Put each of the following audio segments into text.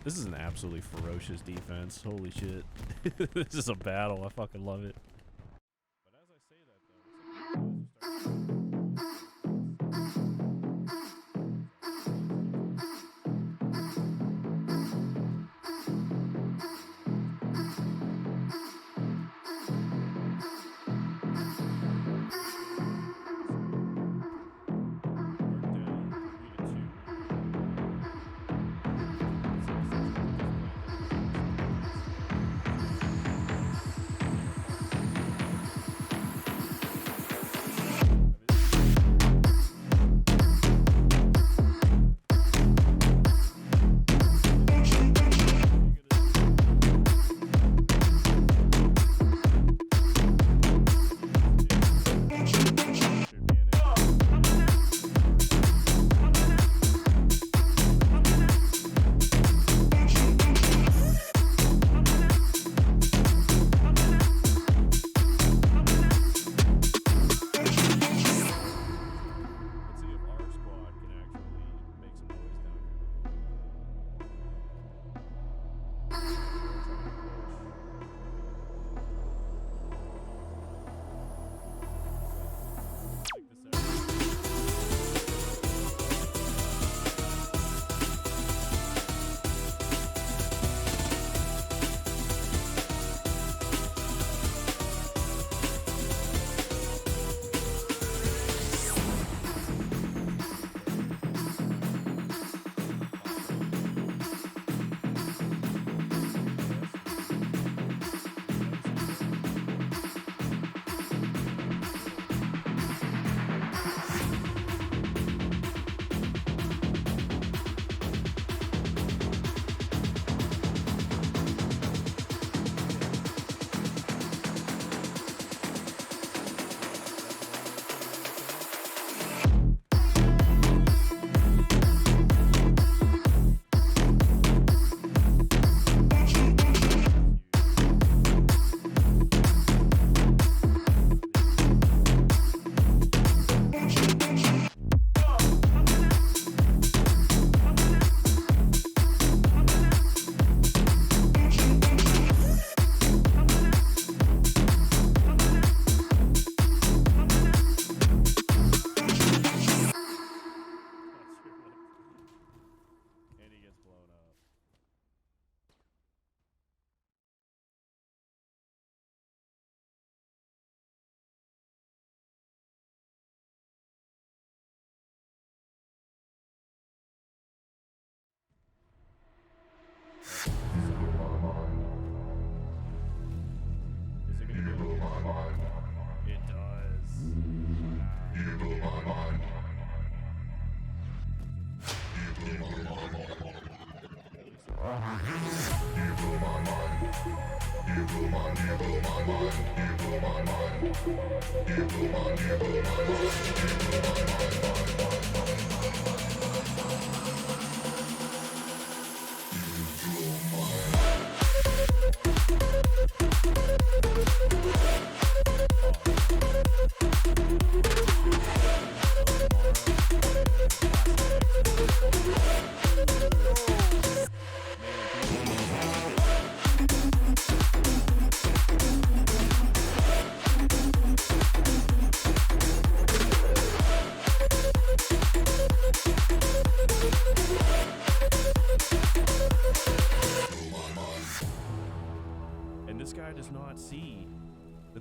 This is an absolutely ferocious defense. Holy shit. This is a battle. I fucking love it. But as I say that, though,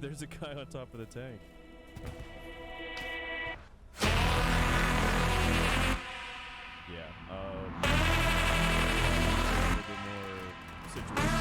there's a guy on top of the tank. Yeah, a little bit more situation.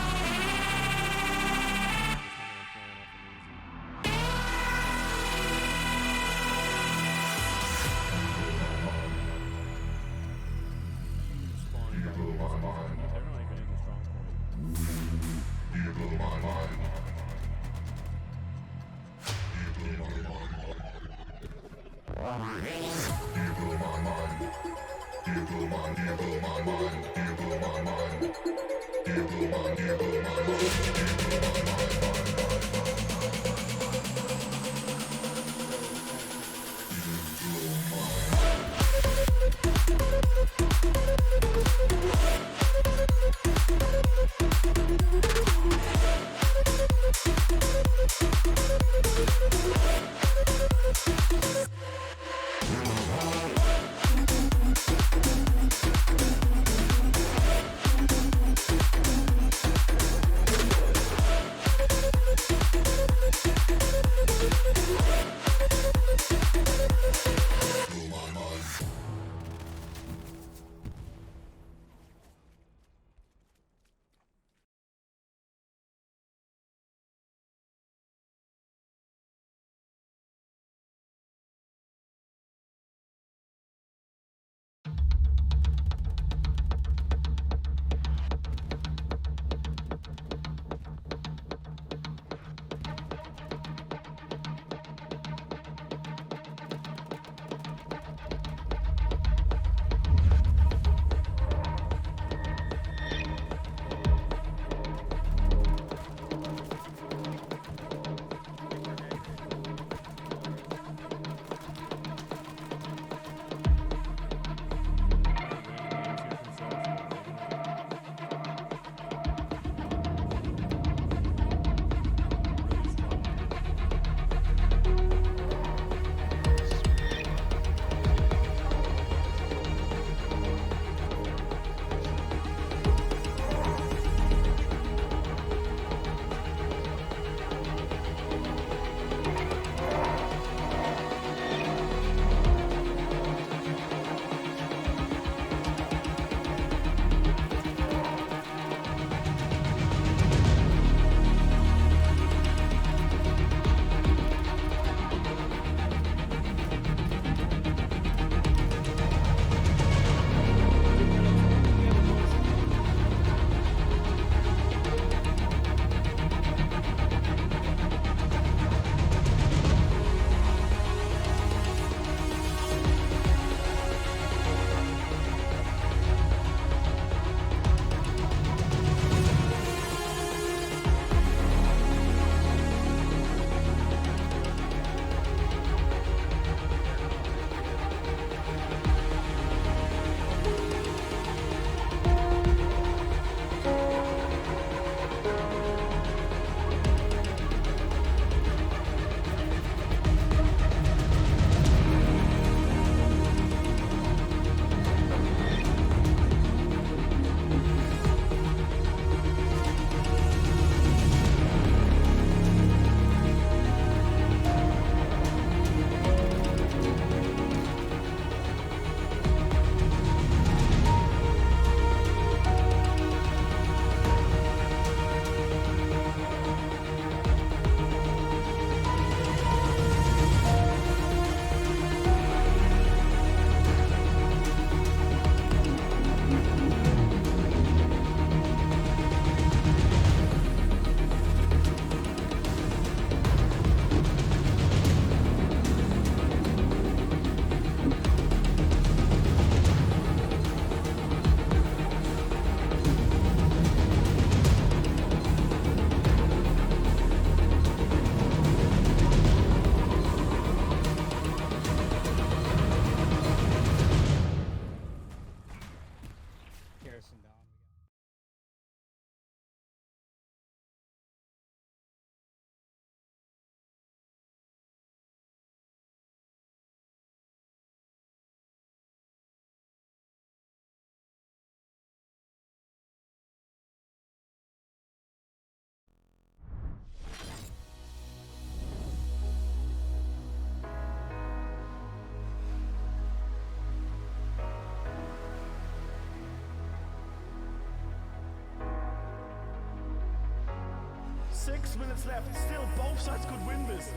6 minutes left. Still, both sides could win this.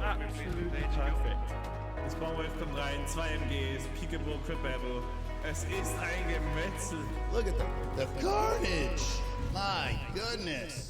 Absolutely perfect. Das Bauwolf kommt rein, 2 MGs, Peekaboo, Cribabble. Es ist ein Gemetzel. Look at the carnage. My goodness.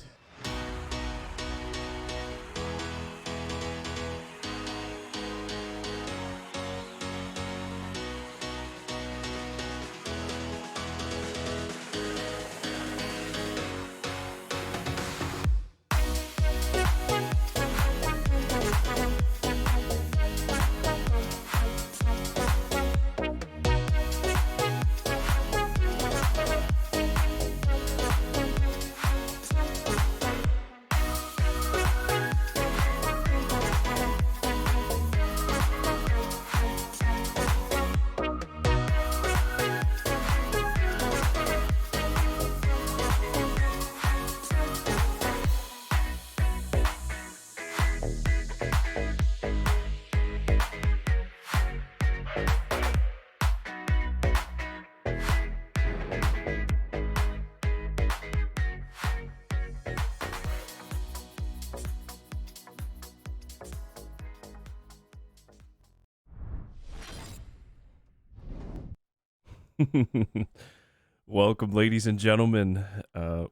Welcome, ladies and gentlemen.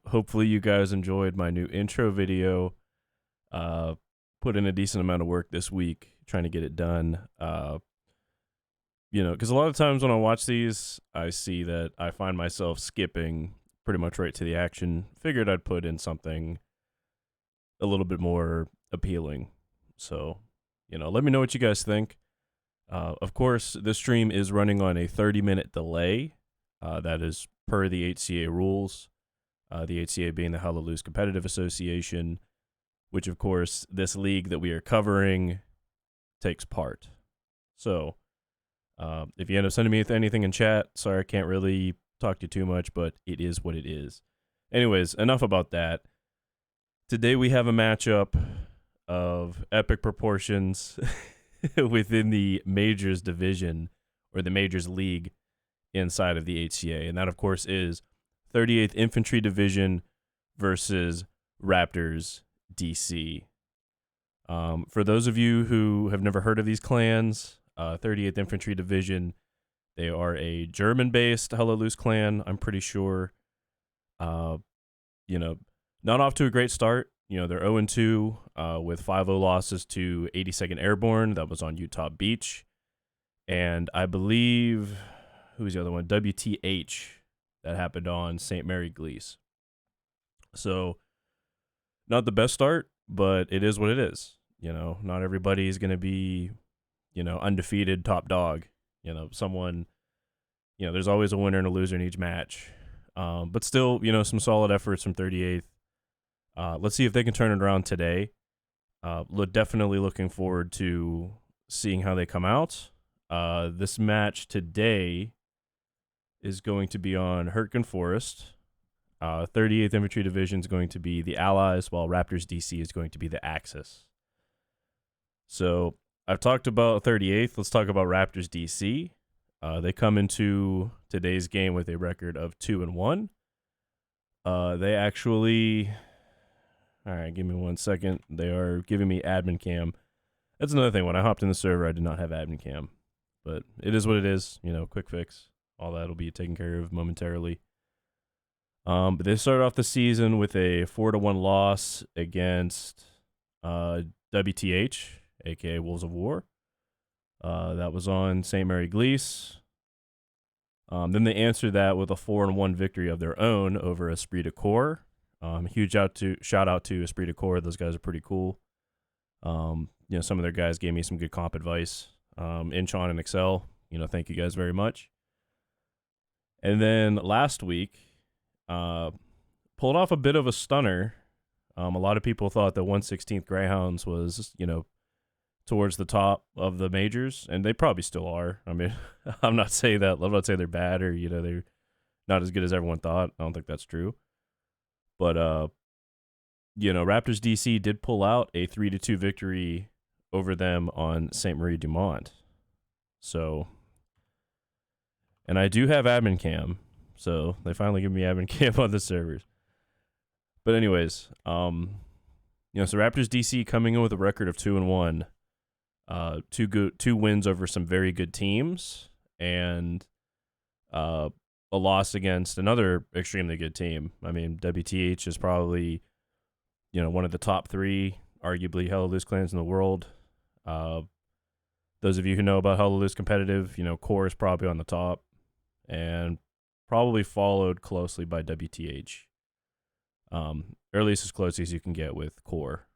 Hopefully you guys enjoyed my new intro video. Put in a decent amount of work this week trying to get it done. You know, because a lot of times when I watch these, I see that I find myself skipping pretty much right to the action. Figured I'd put in something a little bit more appealing. So, you know, let me know what you guys think. Of course, this stream is running on a 30-minute delay. That is per the HCA rules. The HCA being the Hallelujah Competitive Association, which, of course, this league that we are covering takes part. So, if you end up sending me anything in chat, sorry I can't really talk to you too much, but it is what it is. Anyways, enough about that. Today we have a matchup of epic proportions within the Majors division, or the Majors League inside of the HCA. And that, of course, is 38th Infantry Division versus Raptors DC. For those of you who have never heard of these clans, 38th Infantry Division, they are a German-based Hellaloose clan, I'm pretty sure. You know, not off to a great start. You know, they're 0-2 with 5-0 losses to 82nd Airborne. That was on Utah Beach. And I believe, who was the other one? WTH. That happened on St. Mary Glees. So, not the best start, but it is what it is. You know, not everybody is going to be, you know, undefeated top dog. You know, someone, you know, there's always a winner and a loser in each match. But still, you know, some solid efforts from 38th. Let's see if they can turn it around today. Definitely looking forward to seeing how they come out. This match today is going to be on Hurtgen Forest. 38th Infantry Division is going to be the Allies, while Raptors DC is going to be the Axis. So I've talked about 38th. Let's talk about Raptors DC. They come into today's game with a record of 2-1. They actually... All right, give me 1 second. They are giving me admin cam. That's another thing. When I hopped in the server, I did not have admin cam. But it is what it is. You know, quick fix. All that will be taken care of momentarily. But they started off the season with a 4-1 loss against WTH, a.k.a. Wolves of War. That was on St. Mary Glees. Then they answered that with a 4-1 victory of their own over Esprit de Corps. Huge shout out to Esprit de Corps. Those guys are pretty cool. You know, some of their guys gave me some good comp advice. Inchon and Excel, you know, thank you guys very much. And then last week, pulled off a bit of a stunner. A lot of people thought the 116th Greyhounds was, you know, towards the top of the majors, and they probably still are. I mean, I'm not saying they're bad or, you know, they're not as good as everyone thought. I don't think that's true. But, you know, Raptors DC did pull out a 3-2 victory over them on St. Marie du Mont. So, and I do have admin cam, So they finally give me admin camp on the servers. But anyways, so Raptors DC coming in with a record of 2-1. Two wins over some very good teams, and a loss against another extremely good team. I mean, WTH is probably, one of the top 3, arguably Hella Loose clans in the world. Those of you who know about Hella Loose competitive, Core is probably on the top, and probably followed closely by WTH. Or at least as close as you can get with Core.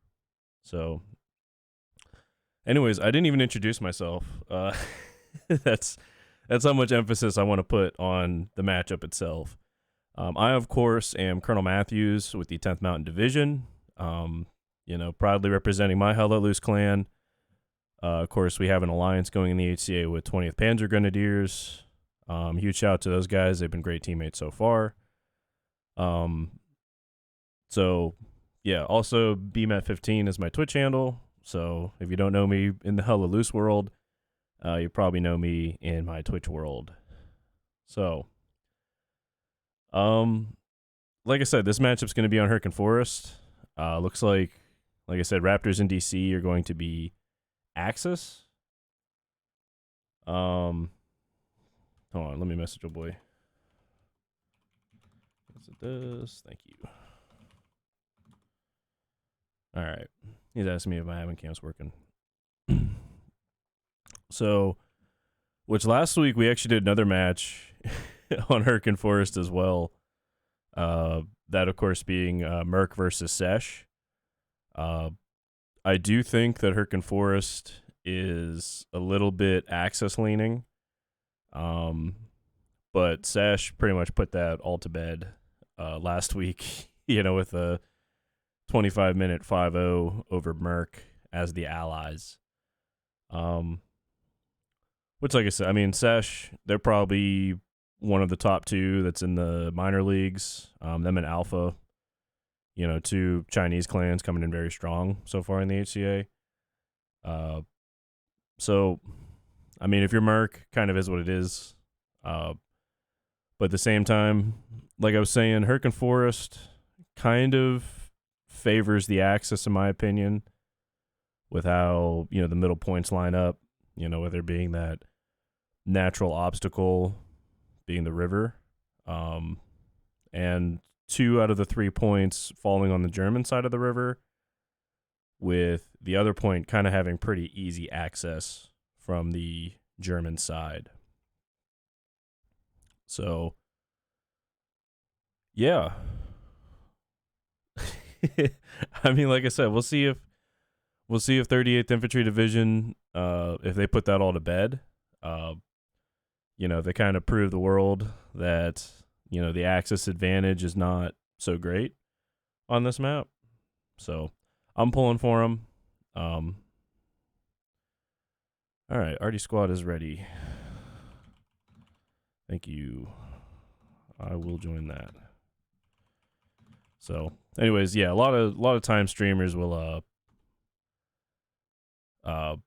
So, anyways, I didn't even introduce myself. That's how much emphasis I want to put on the matchup itself. I, of course, am Colonel Matthews with the 10th Mountain Division. Proudly representing my Hell Let Loose clan. Of course, we have an alliance going in the HCA with 20th Panzer Grenadiers. Huge shout out to those guys. They've been great teammates so far. So, yeah, also BMAT15 is my Twitch handle. So if you don't know me in the Hella Loose world, you probably know me in my Twitch world. So, like I said, this matchup's going to be on Hurricane Forest. Looks like I said, Raptors and DC are going to be Axis. Hold on, let me message your boy. Yes, it does. Thank you. All right. He's asking me if my admin camp's working. So, which last week we actually did another match on Hurricane Forest as well. That, of course, being Merc versus Sesh. I do think that Hurricane Forest is a little bit Axis leaning. But Sesh pretty much put that all to bed last week, with a 25-minute 5-0 over Merc as the allies. Which, like I said, I mean, Sesh, they're probably one of the top 2 that's in the minor leagues. Them and Alpha, 2 Chinese clans coming in very strong so far in the HCA. So, I mean, if you're Merc, kind of is what it is. But at the same time, like I was saying, Hurricane Forest kind of favors the Axis, in my opinion, with how, the middle points line up, whether being that natural obstacle being the river, and 2 out of the 3 points falling on the German side of the river, with the other point kind of having pretty easy access from the German side. So, yeah. I mean, like I said, we'll see if 38th Infantry Division, if they put that all to bed. They kind of prove the world that, the Axis advantage is not so great on this map. So I'm pulling for them. All right, Artie Squad is ready. Thank you. I will join that. So, anyways, yeah, a lot of time streamers will they'll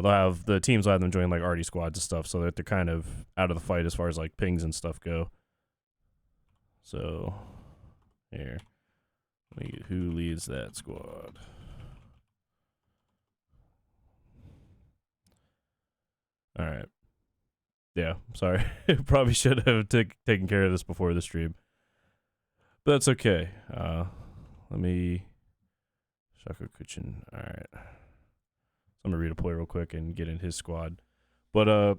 have the teams will have them join like Artie squads and stuff, so that they're kind of out of the fight as far as like pings and stuff go. So, here, let me get who leads that squad. All right. Yeah, sorry. Probably should have taken care of this before the stream. But that's okay. Let me... Shaka Kuchin. All right. So I'm going to redeploy real quick and get in his squad. But, all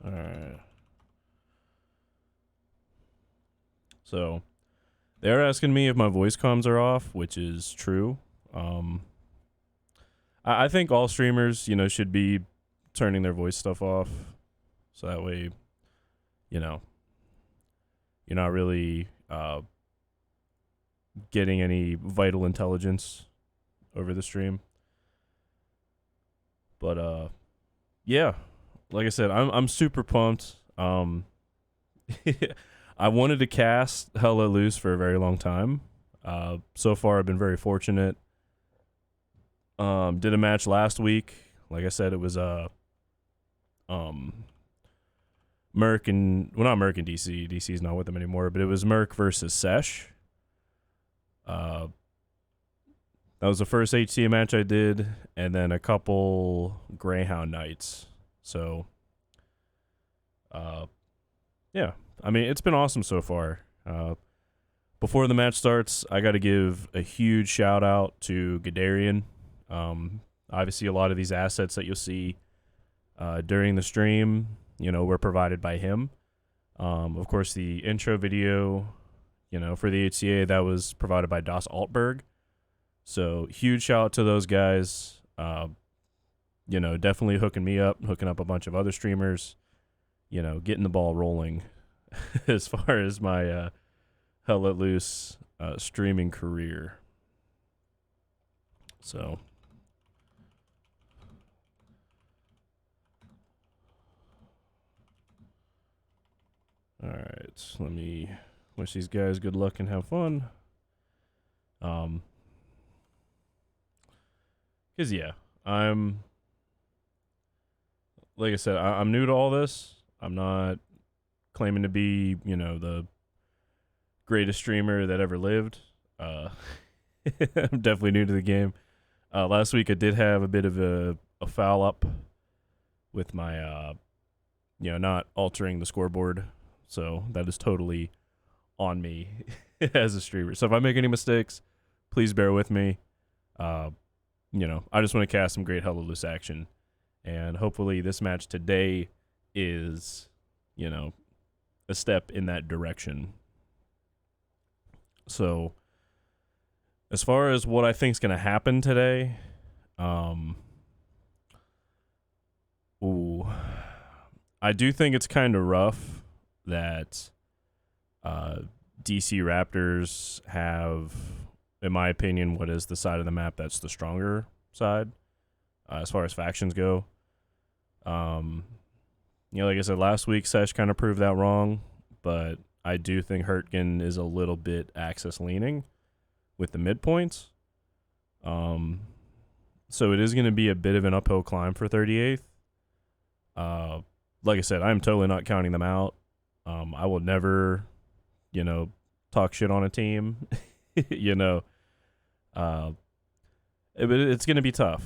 right. So, they're asking me if my voice comms are off, which is true. I think all streamers, should be turning their voice stuff off. So that way, you're not really getting any vital intelligence over the stream. But, yeah, like I said, I'm super pumped. I wanted to cast Hell Let Loose for a very long time. So far, I've been very fortunate. Did a match last week. Like I said, it was Merc and not Merc and DC. DC's not with them anymore, but it was Merc versus Sesh. That was the first HCA match I did, and then a couple Greyhound nights. So, yeah. I mean, it's been awesome so far. Before the match starts, I got to give a huge shout out to Gadarian. Obviously, a lot of these assets that you'll see during the stream, were provided by him. Of course, the intro video, for the HCA, that was provided by Das Altberg. So huge shout out to those guys. Definitely hooking up a bunch of other streamers, getting the ball rolling as far as my Hell Let Loose streaming career. So all right, let me wish these guys good luck and have fun. Because, yeah, like I said, I'm new to all this. I'm not claiming to be, the greatest streamer that ever lived. I'm definitely new to the game. Last week I did have a bit of a foul up with my, not altering the scoreboard. So that is totally on me as a streamer. So if I make any mistakes, please bear with me. I just want to cast some great Hell Let Loose action. And hopefully this match today is, a step in that direction. So as far as what I think is going to happen today, I do think it's kind of rough that DC Raptors have, in my opinion, what is the side of the map that's the stronger side as far as factions go. Like I said, last week, Sesh kind of proved that wrong, but I do think Hurtgen is a little bit access leaning with the midpoints. So it is going to be a bit of an uphill climb for 38th. Like I said, I'm totally not counting them out. I will never, talk shit on a team, but it's going to be tough.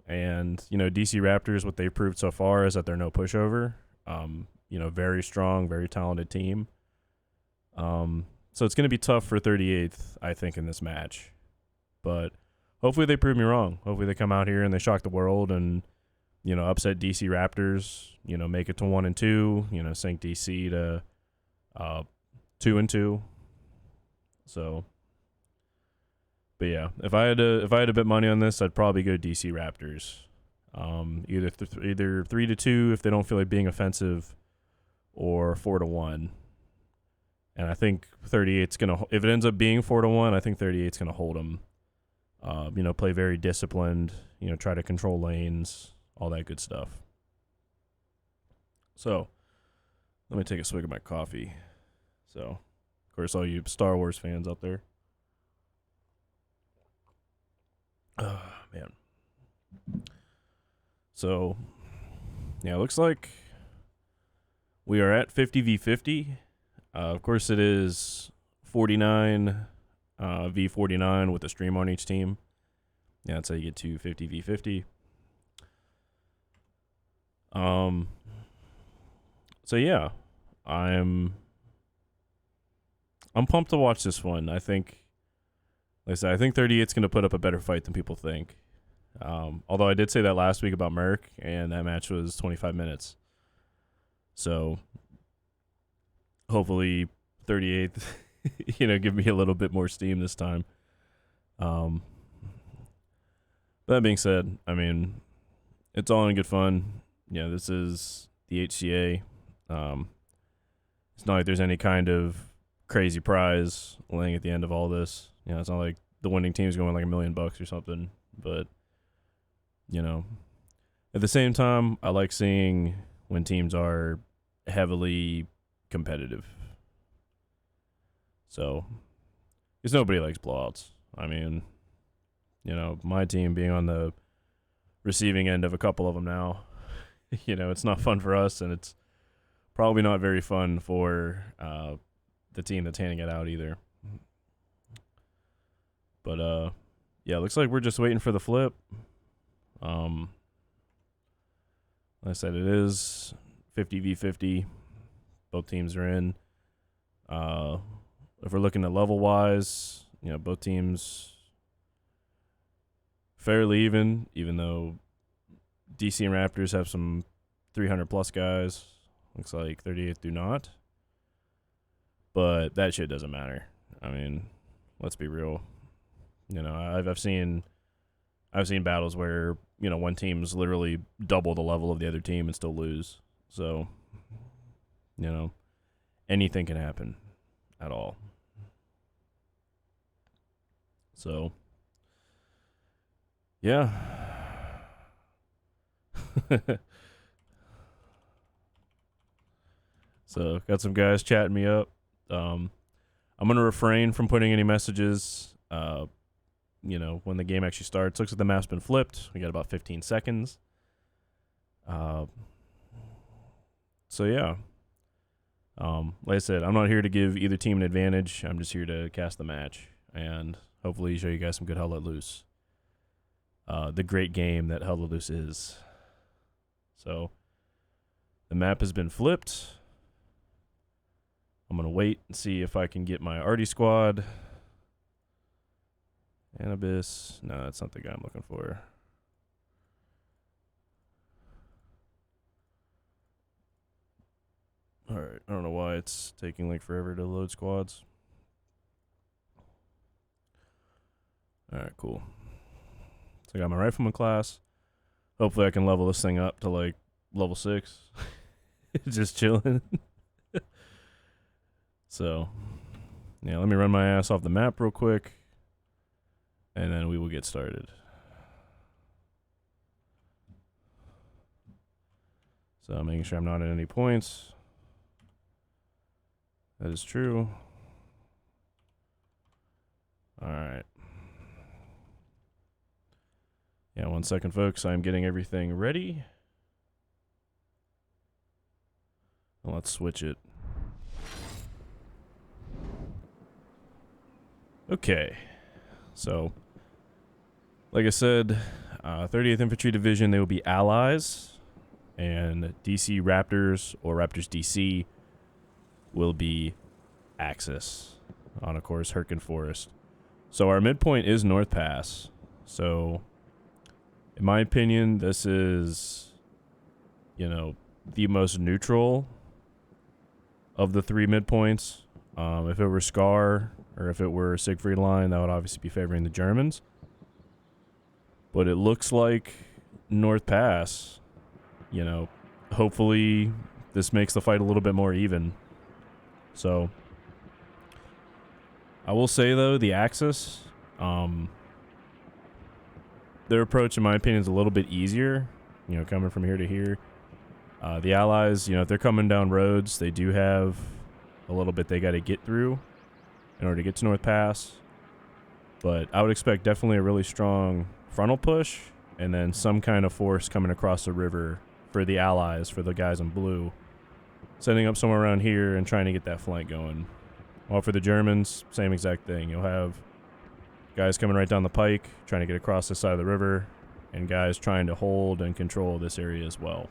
And, DC Raptors, what they've proved so far is that they're no pushover. Very strong, very talented team. So it's going to be tough for 38th, I think, in this match. But hopefully they prove me wrong. Hopefully they come out here and they shock the world and, upset DC Raptors, make it to 1-2, sink DC to 2-2. So, but yeah, if I had to bet money on this, I'd probably go DC Raptors. Either 3-2 if they don't feel like being offensive, or 4-1. And I think 38's gonna. If it ends up being 4-1, I think 38's gonna hold them. Play very disciplined. Try to control lanes, all that good stuff. So, let me take a swig of my coffee. So, of course, all you Star Wars fans out there. Oh, man. So, yeah, it looks like we are at 50v50. Of course, it is 49 v49 with a stream on each team. Yeah, that's how you get to 50v50. So yeah, I'm pumped to watch this one. I think, like I said, I think 38's going to put up a better fight than people think. Although I did say that last week about Merc, and that match was 25 minutes. So hopefully 38th, give me a little bit more steam this time. That being said, I mean, it's all in good fun. Yeah, this is the HCA. It's not like there's any kind of crazy prize laying at the end of all this. It's not like the winning team's going like $1 million or something. But, at the same time, I like seeing when teams are heavily competitive. So, because nobody likes blowouts. I mean, you know, my team being on the receiving end of a couple of them now, you know, it's not fun for us, and it's probably not very fun for the team that's handing it out either. But yeah, looks like we're just waiting for the flip. Like I said, it is 50v50. Both teams are in. If we're looking at level wise, you know, both teams fairly even though DC and Raptors have some 300 plus guys. Looks like 38th do not. But that shit doesn't matter. I mean, let's be real. You know, I've seen battles where, you know, one team's literally double the level of the other team and still lose. So, you know, anything can happen at all. So, yeah. So, got some guys chatting me up. I'm going to refrain from putting any messages, you know, when the game actually starts. Looks like the map's been flipped. We got about 15 seconds. So, yeah. Like I said, I'm not here to give either team an advantage. I'm just here to cast the match and hopefully show you guys some good Hell Let Loose. The great game that Hell Let Loose is. So, the map has been flipped. I'm going to wait and see if I can get my Artie squad. Anubis. No, that's not the guy I'm looking for. Alright, I don't know why it's taking like forever to load squads. Alright, cool. So I got my rifleman class. Hopefully I can level this thing up to like level 6. Just chilling. So, yeah, let me run my ass off the map real quick, and then we will get started. So, making sure I'm not at any points. That is true. Alright. Yeah, 1 second, folks. I'm getting everything ready. Let's switch it. Okay, so, like I said, 30th Infantry Division, they will be allies, and DC Raptors, or Raptors DC, will be Axis on, of course, Hurricane Forest. So our midpoint is North Pass, so, in my opinion, this is, you know, the most neutral of the three midpoints. If it were Scar, or if it were Siegfried Line, that would obviously be favoring the Germans. But it looks like North Pass, you know, hopefully this makes the fight a little bit more even. So, I will say, though, the Axis, their approach, in my opinion, is a little bit easier, you know, coming from here to here. The Allies, you know, if they're coming down roads, they do have a little bit they got to get through in order to get to North Pass. But I would expect definitely a really strong frontal push, and then some kind of force coming across the river for the Allies, for the guys in blue, setting up somewhere around here and trying to get that flank going. While for the Germans, same exact thing. You'll have guys coming right down the pike, trying to get across this side of the river, and guys trying to hold and control this area as well.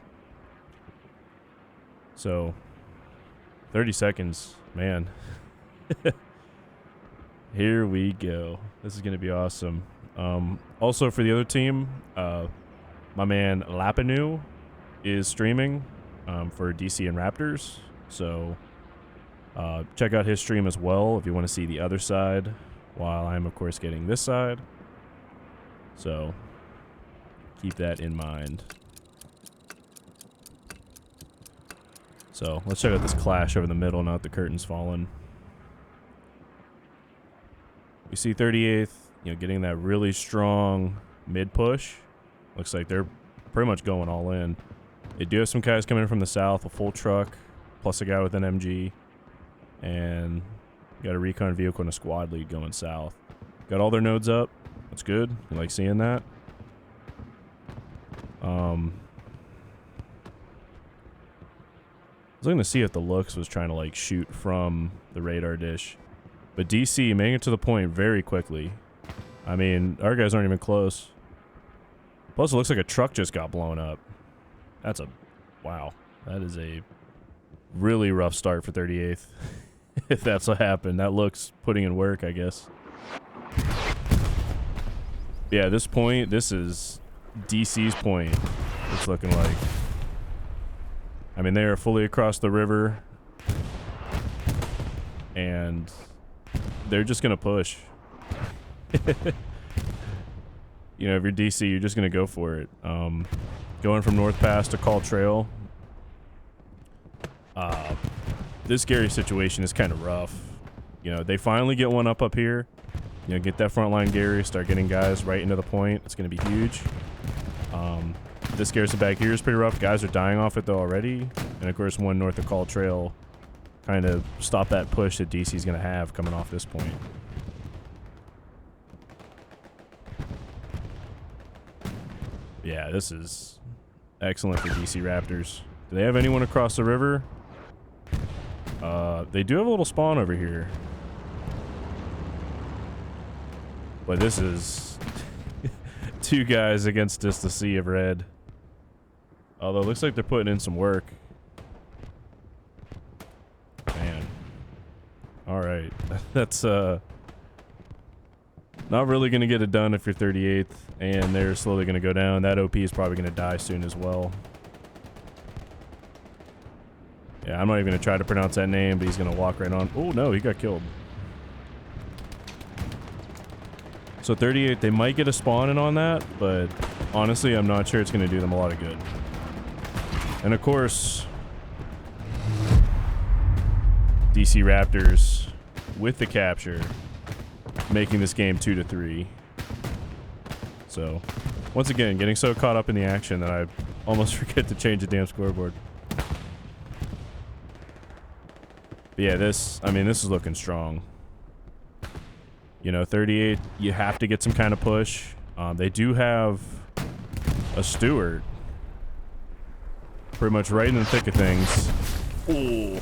So, 30 seconds, man. Here we go. This is going to be awesome. Also, for the other team, my man Lapinu is streaming for DC and Raptors. So, check out his stream as well if you want to see the other side, while I'm, of course, getting this side. So, keep that in mind. So, let's check out this clash over the middle now that the curtain's fallen. We see 38th, you know, getting that really strong mid-push. Looks like they're pretty much going all in. They do have some guys coming in from the south, a full truck, plus a guy with an MG. And Got a recon vehicle and a squad lead going south. Got all their nodes up. That's good. You like seeing that? I was looking to see if the Lux was trying to like shoot from the radar dish. But DC making it to the point very quickly. I mean, our guys aren't even close. Plus it looks like a truck just got blown up. That's a... wow. That is a really rough start for 38th. If that's what happened. That looks putting in work, I guess. Yeah, this point, this is DC's point. It's looking like. I mean, they are fully across the river. And they're just going to push. You know, if you're DC, you're just going to go for it. Going from North Pass to Call Trail. This Gary situation is kind of rough. You know, they finally get one up here. You know, get that frontline Gary, start getting guys right into the point. It's going to be huge. This garrison back here is pretty rough. Guys are dying off it though already. And of course, one north of Call Trail kind of stop that push that DC's going to have coming off this point. Yeah, this is excellent for DC Raptors. Do they have anyone across the river? They do have a little spawn over here. But this is two guys against just the sea of red. Although it looks like they're putting in some work. Man. Alright. That's not really going to get it done if you're 38th. And they're slowly going to go down. That OP is probably going to die soon as well. Yeah, I'm not even going to try to pronounce that name, but he's going to walk right on. Oh, no, he got killed. So 38, they might get a spawn in on that, but honestly, I'm not sure it's going to do them a lot of good. And of course, DC Raptors with the capture, making this game 2-3. So, once again, getting so caught up in the action that I almost forget to change the damn scoreboard. But yeah, this is looking strong. You know, 38, you have to get some kind of push. They do have a Stewart. Pretty much right in the thick of things. Ooh.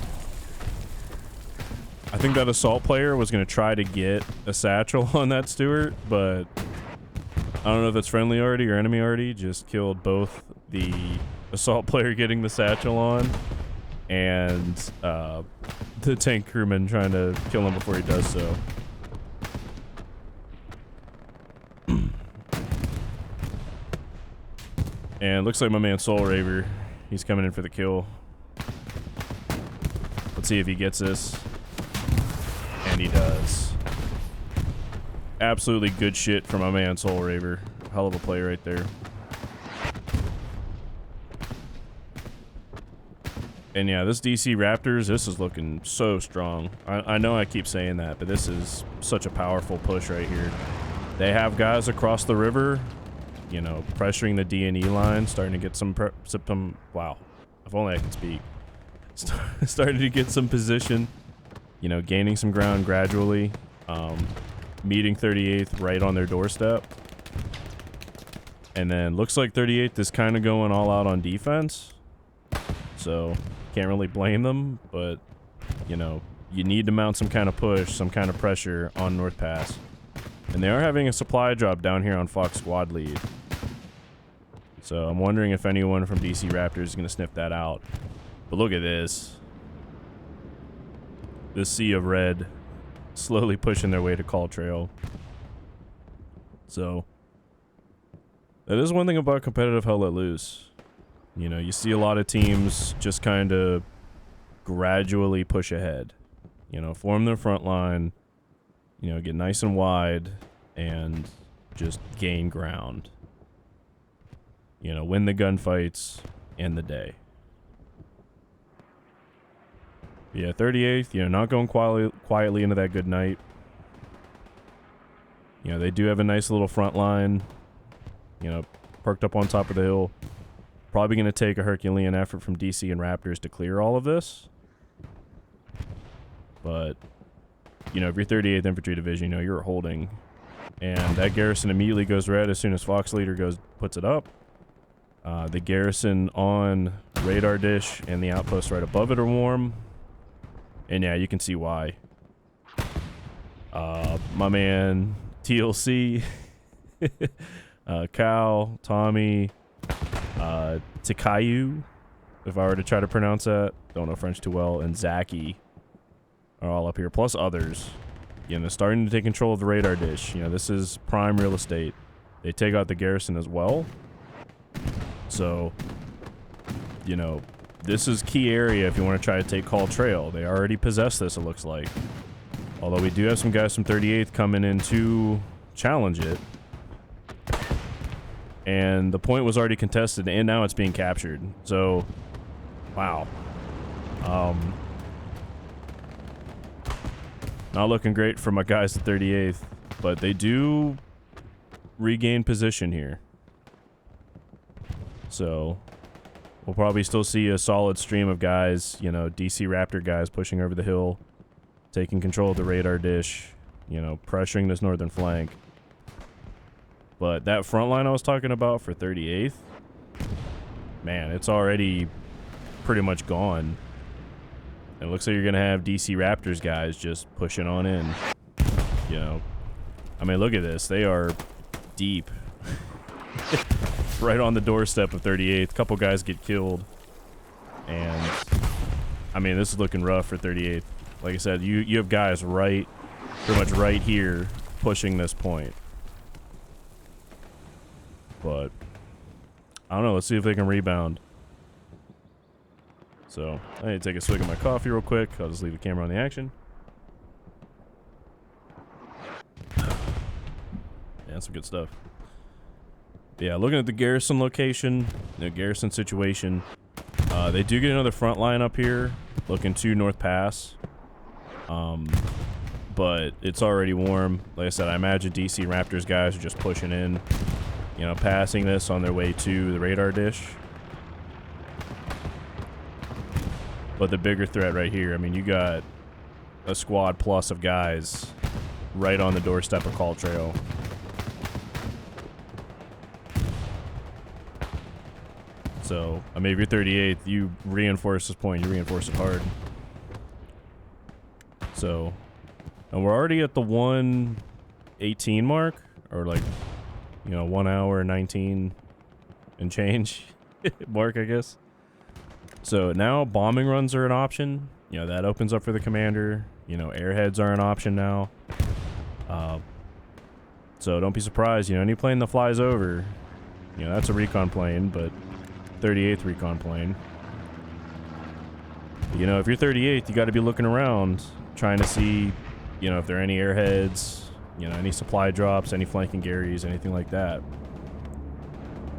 I think that assault player was going to try to get a satchel on that Stewart, but I don't know if it's friendly already or enemy already. Just killed both the assault player getting the satchel on and the tank crewman trying to kill him before he does so. And looks like my man Soul Raver, he's coming in for the kill. Let's see if he gets this. And he does. Absolutely good shit from my man Soul Raver. Hell of a play right there. And yeah, this DC Raptors, this is looking so strong. I know I keep saying that, but this is such a powerful push right here. They have guys across the river, you know, pressuring the D&E line, starting to get some wow, if only I could speak. Starting to get some position, you know, gaining some ground gradually, meeting 38th right on their doorstep. And then looks like 38th is kind of going all out on defense. So, can't really blame them, but, you know, you need to mount some kind of push, some kind of pressure on North Pass. And they are having a supply drop down here on Fox Squad Lead. So I'm wondering if anyone from DC Raptors is going to sniff that out. But look at this. This sea of red slowly pushing their way to Call Trail. So that is one thing about competitive Hell Let Loose. You know, you see a lot of teams just kind of gradually push ahead. You know, form their front line, you know, get nice and wide, and just gain ground. You know, win the gunfights, end the day. Yeah, 38th, you know, not going quietly into that good night. You know, they do have a nice little front line, you know, perked up on top of the hill. Probably going to take a Herculean effort from DC and Raptors to clear all of this. But you know, if you're 38th Infantry Division, you know, you're holding. And that garrison immediately goes red as soon as Fox Leader puts it up. The garrison on radar dish and the outpost right above it are warm. And yeah, you can see why. My man TLC, Cal, Tommy, Takayu, if I were to try to pronounce that, don't know French too well, and Zaki are all up here, plus others. You know, starting to take control of the radar dish. You know, this is prime real estate. They take out the garrison as well. So, you know, this is key area if you want to try to take Call Trail. They already possess this, it looks like. Although we do have some guys from 38th coming in to challenge it. And the point was already contested, and now it's being captured. So, wow. Not looking great for my guys at 38th, but they do regain position here. So, we'll probably still see a solid stream of guys, you know, DC Raptor guys pushing over the hill, taking control of the radar dish, you know, pressuring this northern flank. But that front line I was talking about for 38th, man, it's already pretty much gone. It looks like you're going to have DC Raptors guys just pushing on in. You know, I mean, look at this. They are deep. Right on the doorstep of 38th. A couple guys get killed. And, I mean, this is looking rough for 38th. Like I said, you have guys pretty much right here pushing this point. But, I don't know. Let's see if they can rebound. So, I need to take a swig of my coffee real quick. I'll just leave the camera on the action. Yeah, some good stuff. Yeah, looking at the garrison location, the garrison situation, they do get another front line up here, looking to North Pass. But it's already warm. Like I said, I imagine DC Raptors guys are just pushing in, you know, passing this on their way to the radar dish. But the bigger threat right here, I mean, you got a squad plus of guys right on the doorstep of Call Trail. So, I mean, if you're 38th, you reinforce this point, you reinforce it hard. So, and we're already at the 1:18 mark, or like, you know, 1 hour 19 and change mark, I guess. So now bombing runs are an option. You know, that opens up for the commander. You know, airheads are an option now. So don't be surprised, you know, any plane that flies over, you know, that's a recon plane, but 38th recon plane. You know, if you're 38th, you got to be looking around, trying to see, you know, if there are any airheads, you know, any supply drops, any flanking Garys, anything like that.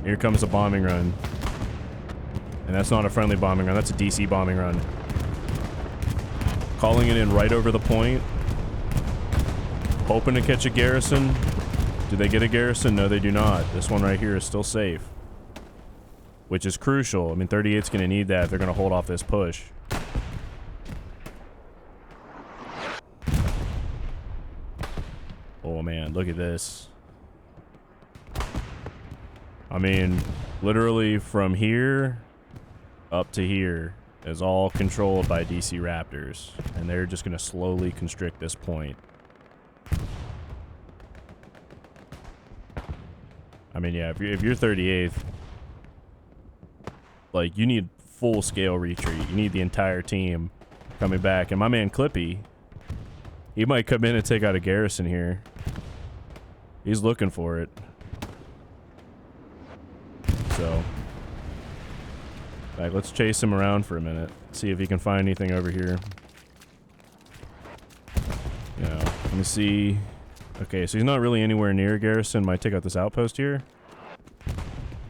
Here comes a bombing run. And that's not a friendly bombing run, that's a DC bombing run. Calling it in right over the point. Hoping to catch a garrison. Do they get a garrison? No, they do not. This one right here is still safe. Which is crucial. I mean, 38's going to need that if they're going to hold off this push. Oh man, look at this. I mean, literally from here up to here is all controlled by DC Raptors, and they're just going to slowly constrict this point. I mean, yeah, if you're 38th, like, you need full-scale retreat. You need the entire team coming back. And my man Clippy, he might come in and take out a garrison here. He's looking for it. So, like, let's chase him around for a minute. See if he can find anything over here. You know, let me see. Okay, so he's not really anywhere near a garrison. Might take out this outpost here.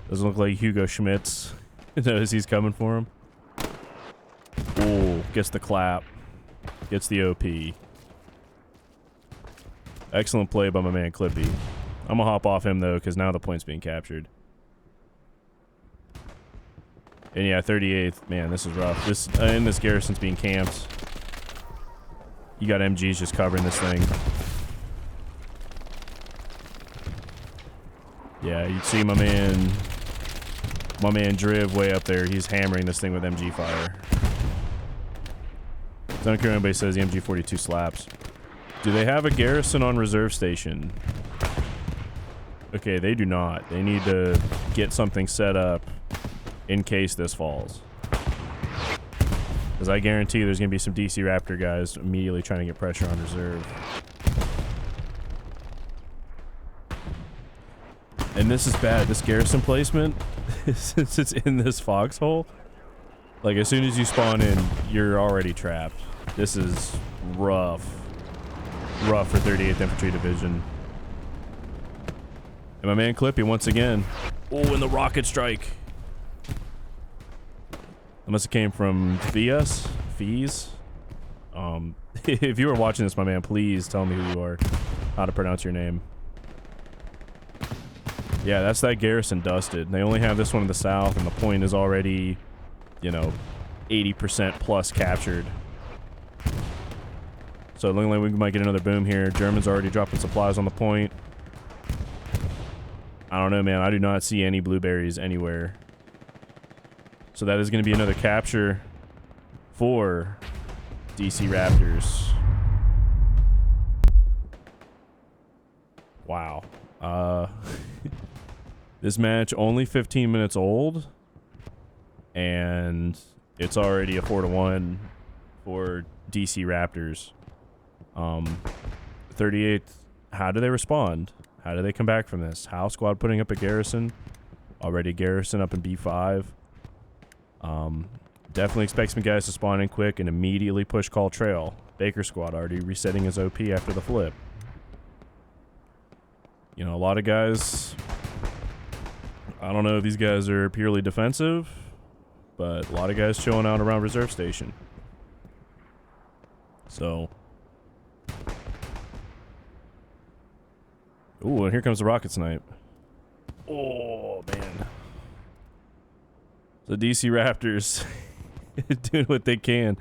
Doesn't look like Hugo Schmitz knows he's coming for him. Ooh, gets the clap. Gets the OP. Excellent play by my man Clippy. I'm gonna hop off him though, because now the point's being captured. And yeah, 38th. Man, this is rough. And this garrison's being camped. You got MGs just covering this thing. Yeah, you see my man Driv way up there. He's hammering this thing with MG fire. I don't care what anybody says, the MG42 slaps. Do they have a garrison on reserve station? Okay, they do not. They need to get something set up in case this falls. Because I guarantee there's going to be some DC Raptor guys immediately trying to get pressure on reserve. And this is bad. This garrison placement, since it's in this foxhole, like as soon as you spawn in, you're already trapped. This is rough. Rough for 38th Infantry Division. And my man Clippy once again. Oh, and the rocket strike. That must have came from Fies. If you were watching this, my man, please tell me who you are. How to pronounce your name. Yeah, that's that garrison dusted. They only have this one in the south, and the point is already, you know, 80% plus captured. So it looks like we might get another boom here. Germans already dropping supplies on the point. I don't know, man. I do not see any blueberries anywhere. So that is going to be another capture for DC Raptors. Wow. This match only 15 minutes old, and it's already a 4-1 for DC Raptors. 38th, how do they respond? How do they come back from this? House squad putting up a garrison. Already garrison up in B5. Definitely expect some guys to spawn in quick and immediately push call trail. Baker squad already resetting his OP after the flip. You know, a lot of guys, I don't know if these guys are purely defensive, but a lot of guys chilling out around reserve station. So, ooh, and here comes the rocket snipe. Oh, man. The DC Raptors doing what they can.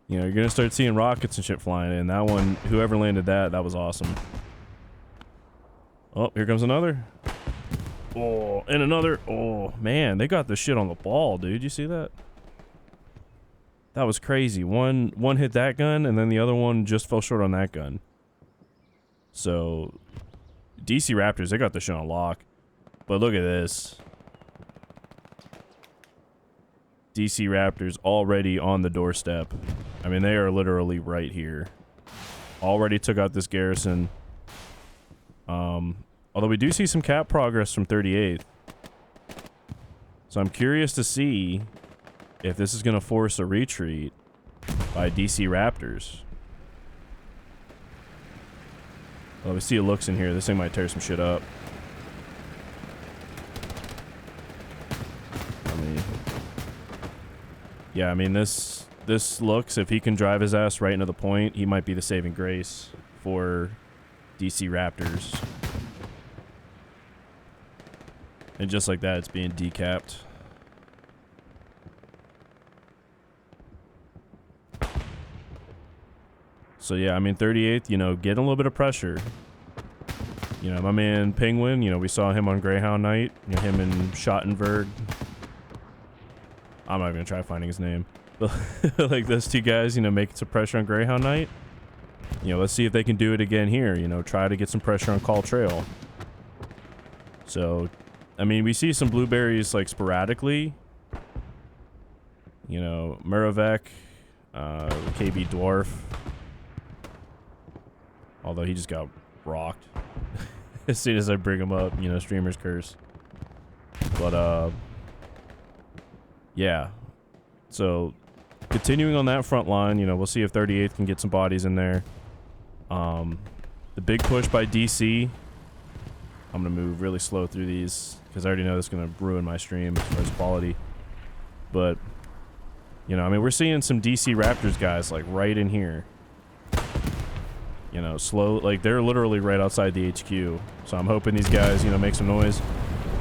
You know, you're going to start seeing rockets and shit flying in. That one, whoever landed that was awesome. Oh, here comes another. Oh, and another. Oh, man, they got the shit on the ball, dude. You see that? That was crazy. One hit that gun, and then the other one just fell short on that gun. So, DC Raptors, they got the shit on lock. But look at this. DC Raptors already on the doorstep. I mean, they are literally right here. Already took out this garrison. Although we do see some cap progress from 38th. So I'm curious to see if this is going to force a retreat by DC Raptors. Well, we see it looks in here. This thing might tear some shit up. Yeah, I mean, this looks, if he can drive his ass right into the point, he might be the saving grace for DC Raptors. And just like that, it's being decapped. So yeah, I mean, 38th, you know, getting a little bit of pressure. You know, my man Penguin, you know, we saw him on Greyhound night. You know, him and Schottenberg. I'm not even gonna try finding his name. But like those two guys, you know, making some pressure on Greyhound night. You know, let's see if they can do it again here. You know, try to get some pressure on Call Trail. So, I mean, we see some blueberries like sporadically. You know, Muravec, KB Dwarf. Although he just got rocked as soon as I bring him up. You know, streamer's curse. But yeah. So, continuing on that front line, you know, we'll see if 38th can get some bodies in there. The big push by DC. I'm going to move really slow through these because I already know this is going to ruin my stream as far as quality. But, you know, I mean, we're seeing some DC Raptors guys, like, right in here. You know, slow, like, they're literally right outside the HQ. So I'm hoping these guys, you know, make some noise.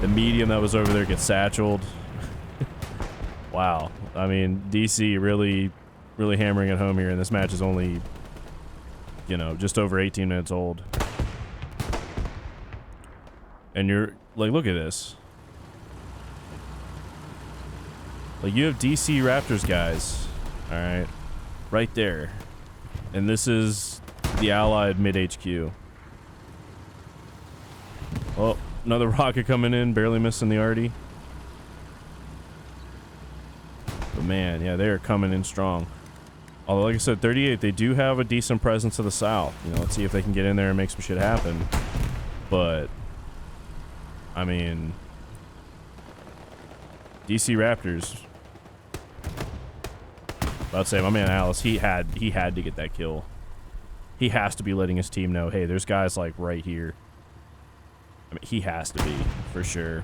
The medium that was over there gets satcheled. Wow. I mean, DC really hammering it home here, and this match is only you know, just over 18 minutes old. And you're like, look at this. Like, you have DC Raptors guys, all right, right there. And this is the Allied mid-HQ. Oh, another rocket coming in, barely missing the arty. But man, yeah, they are coming in strong. Although, like I said, 38, they do have a decent presence to the south. You know, let's see if they can get in there and make some shit happen. But, I mean, DC Raptors. I'd say my man Alice, he had to get that kill. He has to be letting his team know, hey, there's guys like right here. I mean, he has to be, for sure.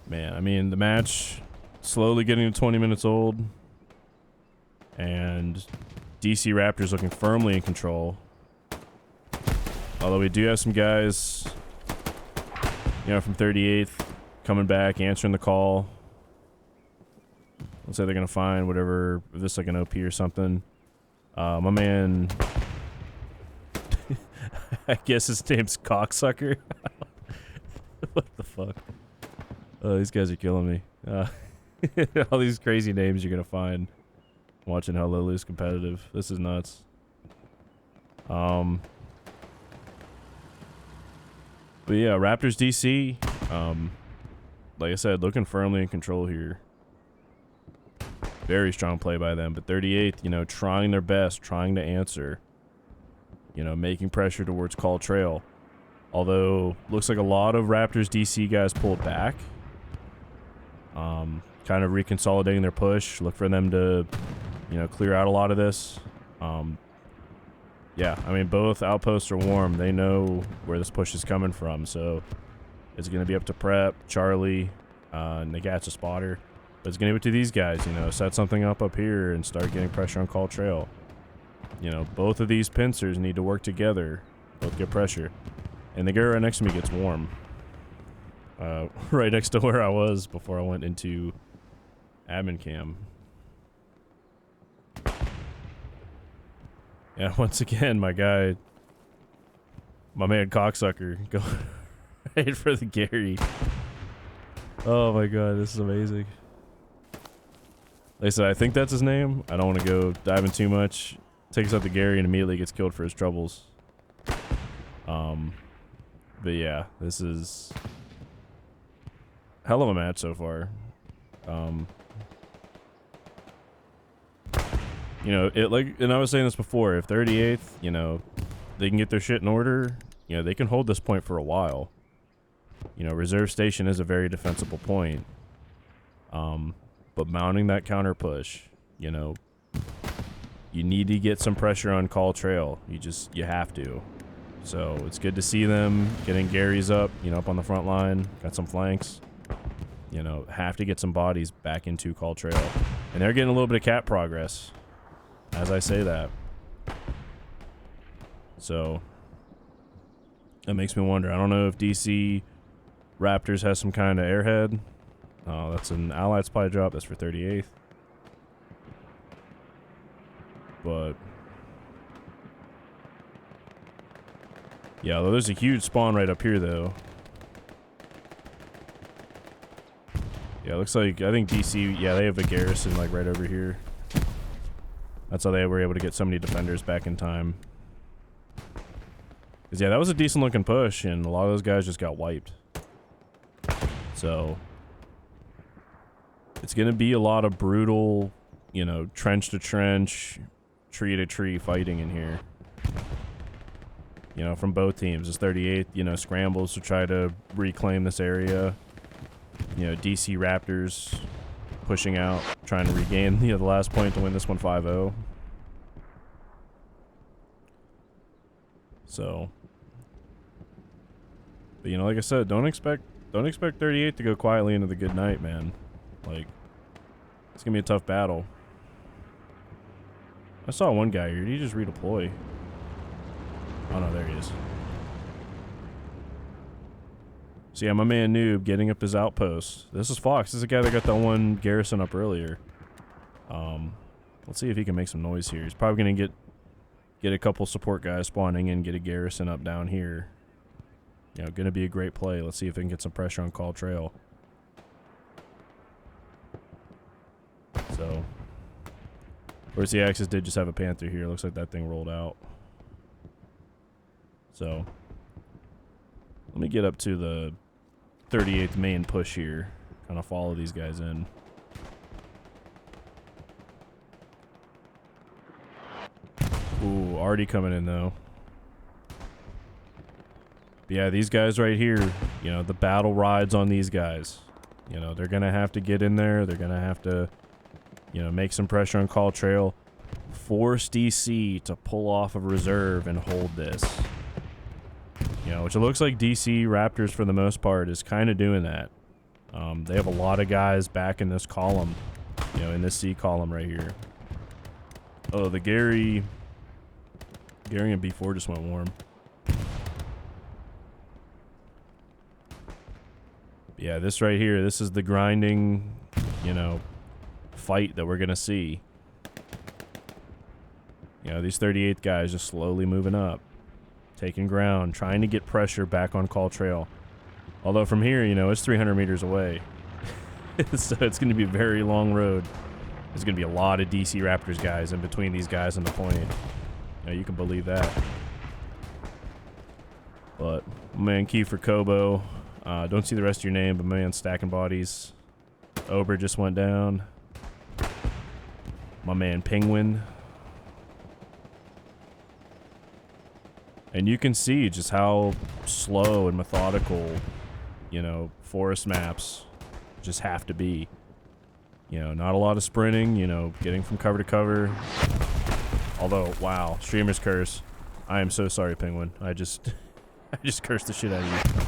Man, I mean, the match slowly getting to 20 minutes old. And DC Raptors looking firmly in control. Although we do have some guys, you know, from 38th coming back, answering the call. Let's say they're going to find whatever, if this is like an OP or something. My man, I guess his name's Cocksucker. What the fuck? Oh, these guys are killing me. All these crazy names you're going to find watching Hello Loose competitive. This is nuts. But yeah, Raptors DC, like I said, looking firmly in control here. Very strong play by them, but 38th, you know, trying their best, trying to answer, you know, making pressure towards Call Trail. Although, looks like a lot of Raptors DC guys pulled back. Kind of reconsolidating their push. Look for them to, you know, clear out a lot of this. Yeah, I mean, both outposts are warm. They know where this push is coming from, so it's going to be up to Prep, Charlie, and Nagat's a spotter. But it's going to be up to these guys, you know, set something up here and start getting pressure on Call Trail. You know, both of these pincers need to work together, both get pressure. And the guy right next to me gets warm. Right next to where I was before I went into admin cam. Yeah, once again, my man Cocksucker, go right for the Gary. Oh my god, this is amazing. Like I said, I think that's his name. I don't want to go diving too much. Takes out the Gary and immediately gets killed for his troubles. But yeah, this is hell of a match so far. You know, and I was saying this before, if 38th, you know, they can get their shit in order, you know, they can hold this point for a while. You know, Reserve Station is a very defensible point. But mounting that counter push, you know, you need to get some pressure on Call Trail. You have to. So it's good to see them getting Gary's up, you know, up on the front line, got some flanks. You know, have to get some bodies back into Call Trail. And they're getting a little bit of cap progress as I say that. So that makes me wonder. I don't know if DC Raptors has some kind of airhead. Oh, that's an Allied supply drop. That's for 38th. But yeah, there's a huge spawn right up here, though. Yeah, it looks like, I think DC, yeah, they have a garrison, like, right over here. That's how they were able to get so many defenders back in time. Because, yeah, that was a decent-looking push, and a lot of those guys just got wiped. So it's going to be a lot of brutal, you know, trench-to-trench, tree-to-tree fighting in here. You know, from both teams. This 38th, you know, scrambles to try to reclaim this area. You know, DC Raptors pushing out, trying to regain, you know, the last point to win this one 5-0. So, but, you know, like I said, don't expect 38 to go quietly into the good night, man. Like, it's gonna be a tough battle. I saw one guy here. Did he just redeploy? Oh no, there he is. So yeah, my man Noob getting up his outpost. This is Fox. This is the guy that got that one garrison up earlier. Let's see if he can make some noise here. He's probably gonna get a couple support guys spawning in, get a garrison up down here. You know, gonna be a great play. Let's see if we can get some pressure on Call Trail. So, whereas the Axis did just have a Panther here. Looks like that thing rolled out. So, let me get up to the 38th main push here. Kind of follow these guys in. Ooh, already coming in though. But yeah, these guys right here, you know, the battle rides on these guys. You know, they're going to have to get in there. They're going to have to, you know, make some pressure on Call Trail. Force DC to pull off of reserve and hold this. You know, which it looks like DC Raptors for the most part is kind of doing that. They have a lot of guys back in this column. You know, in this C column right here. Oh, the Gary and B4 just went warm. Yeah, this right here, this is the grinding, you know, fight that we're going to see. You know, these 38 guys just slowly moving up, taking ground, trying to get pressure back on Call Trail. Although from here, you know, it's 300 meters away. So it's going to be a very long road. There's going to be a lot of DC Raptors guys in between these guys and the point. You know, you can believe that. But, man, Kiefer Kobo. Don't see the rest of your name, but man, stacking bodies. Ober just went down. My man Penguin. And you can see just how slow and methodical, you know, forest maps just have to be. You know, not a lot of sprinting, you know, getting from cover to cover. Although, wow, streamer's curse. I am so sorry, Penguin. I just cursed the shit out of you.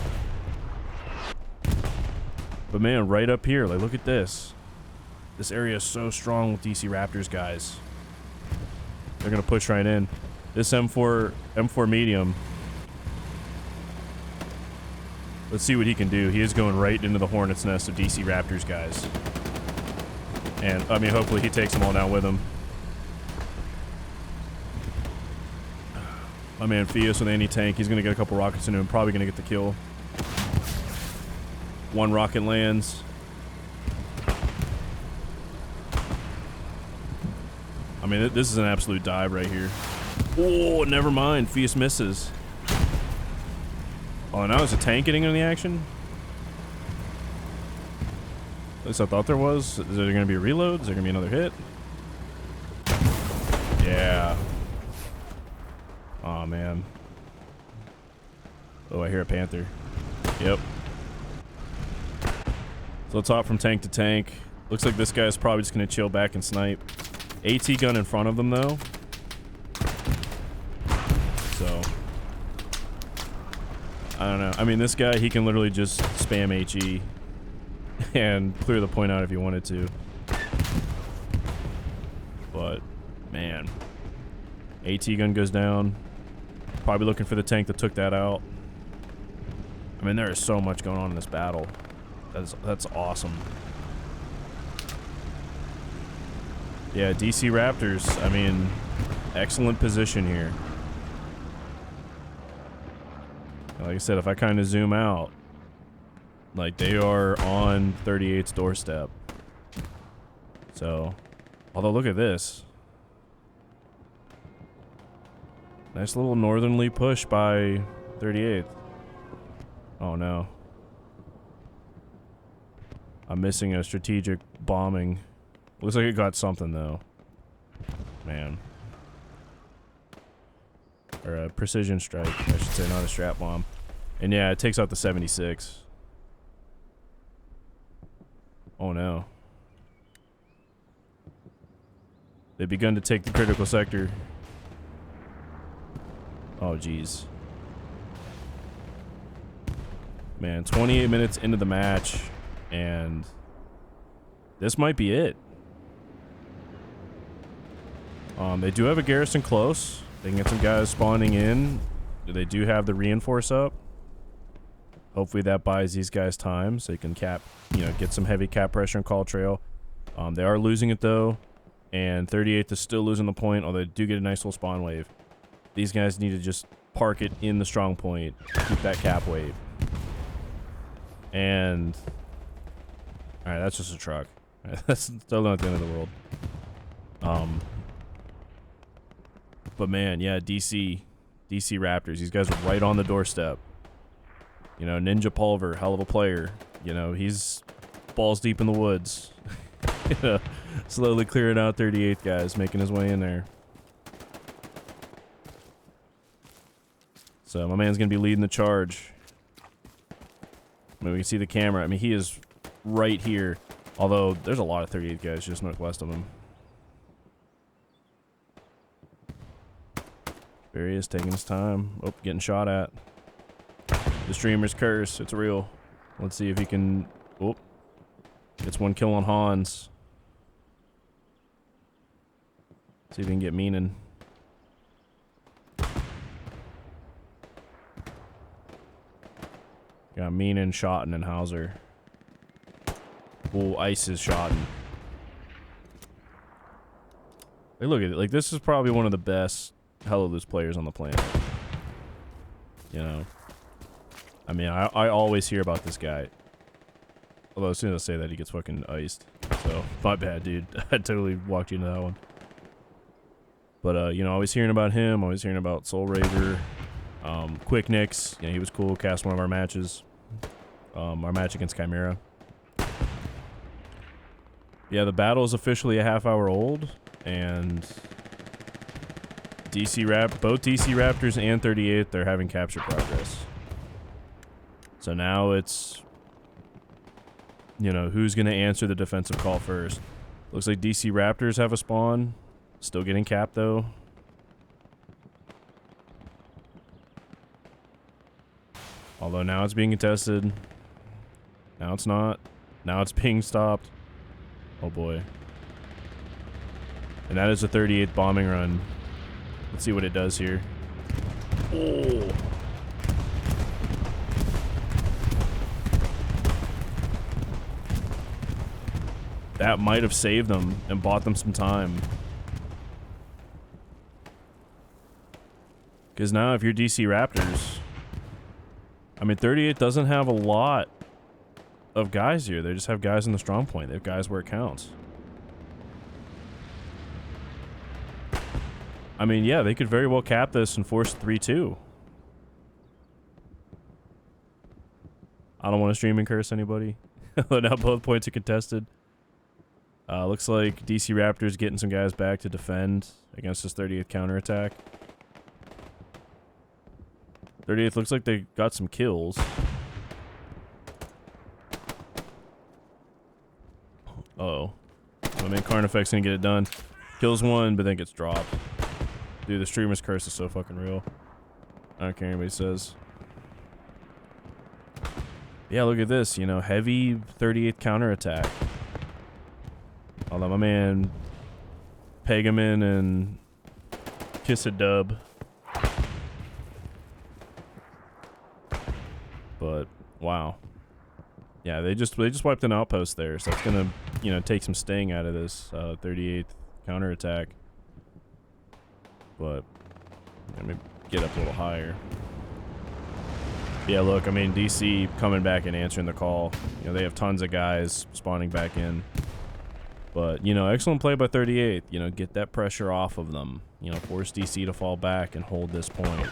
But man, right up here, like, look at this. This area is so strong with DC Raptors guys. They're gonna push right in. This M4 medium. Let's see what he can do. He is going right into the hornet's nest of DC Raptors guys. And I mean, hopefully he takes them all down with him. My man Fios with anti-tank. He's gonna get a couple rockets into him. Probably gonna get the kill. One rocket lands. I mean, this is an absolute dive right here. Oh, never mind. Fius misses. Oh, now there's a tank getting into the action? At least I thought there was. Is there going to be a reload? Is there going to be another hit? Yeah. Oh, man. Oh, I hear a Panther. Yep. So let's hop from tank to tank. Looks like this guy's probably just going to chill back and snipe. AT gun in front of them, though. So, I don't know. I mean, this guy, he can literally just spam HE and clear the point out if he wanted to. But, man. AT gun goes down. Probably looking for the tank that took that out. I mean, there is so much going on in this battle. That's awesome. Yeah, DC Raptors, I mean, excellent position here. Like I said, if I kind of zoom out, like, they are on 38's doorstep. So, although look at this. Nice little northerly push by 38th. Oh no. I'm missing a strategic bombing. Looks like it got something though. Man. Or a precision strike, I should say, not a strap bomb. And yeah, it takes out the 76. Oh no. They've begun to take the critical sector. Oh geez. Man, 28 minutes into the match, and this might be it. They do have a garrison close. They can get some guys spawning in. They do have the reinforce up. Hopefully that buys these guys time so you can cap, get some heavy cap pressure and call trail. They are losing it though, and 38th is still losing the point, although they do get a nice little spawn wave. These guys need to just park it in the strong point, keep that cap wave. And alright, that's just a truck. That's still not the end of the world. But man, yeah, DC Raptors, these guys are right on the doorstep. Ninja Pulver, hell of a player. He's balls deep in the woods. Slowly clearing out 38 guys, making his way in there. So my man's gonna be leading the charge. I mean, we can see the camera. I mean, he is right here. Although there's a lot of 38 guys just northwest of him. There he is, taking his time. Oh, getting shot at. The streamer's curse. It's real. Let's see if he can... Oh. Gets one kill on Hans. See if he can get Meenan. Got Meenan, Schotten, and Hauser. Oh, Ice is Schotten. Hey, look at it. Like, this is probably one of the best Hello Loose players on the planet. I mean, I always hear about this guy. Although as soon as I say that, he gets fucking iced. So, my bad, dude. I totally walked you into that one. But, always hearing about him. Always hearing about Soul Raver. Quick Nix. He was cool. Cast one of our matches. Our match against Chimera. Yeah, the battle is officially a half hour old. And... both DC Raptors and 38, they're having capture progress. So now it's, who's going to answer the defensive call first. Looks like DC Raptors have a spawn. Still getting capped, though. Although now it's being contested. Now it's not. Now it's being stopped. Oh, boy. And that is a 38th bombing run. Let's see what it does here. Oh. That might have saved them and bought them some time. Because now if you're DC Raptors... I mean, 38 doesn't have a lot of guys here. They just have guys in the strong point. They have guys where it counts. I mean, yeah, they could very well cap this and force 3-2. I don't want to stream and curse anybody. Now both points are contested. Looks like DC Raptors getting some guys back to defend against this 38th counterattack. 38th looks like they got some kills. Uh-oh. I mean, Carnifex's gonna get it done. Kills one, but then gets dropped. Dude, the streamer's curse is so fucking real. I don't care what anybody says. Yeah, look at this. Heavy 38th counterattack. Although my man Pegamin and Kiss a Dub. But wow. Yeah, they just wiped an outpost there, so that's gonna, take some sting out of this 38th counterattack. But let me get up a little higher. Yeah, look, I mean, DC coming back and answering the call. They have tons of guys spawning back in. But, excellent play by 38. Get that pressure off of them. Force DC to fall back and hold this point.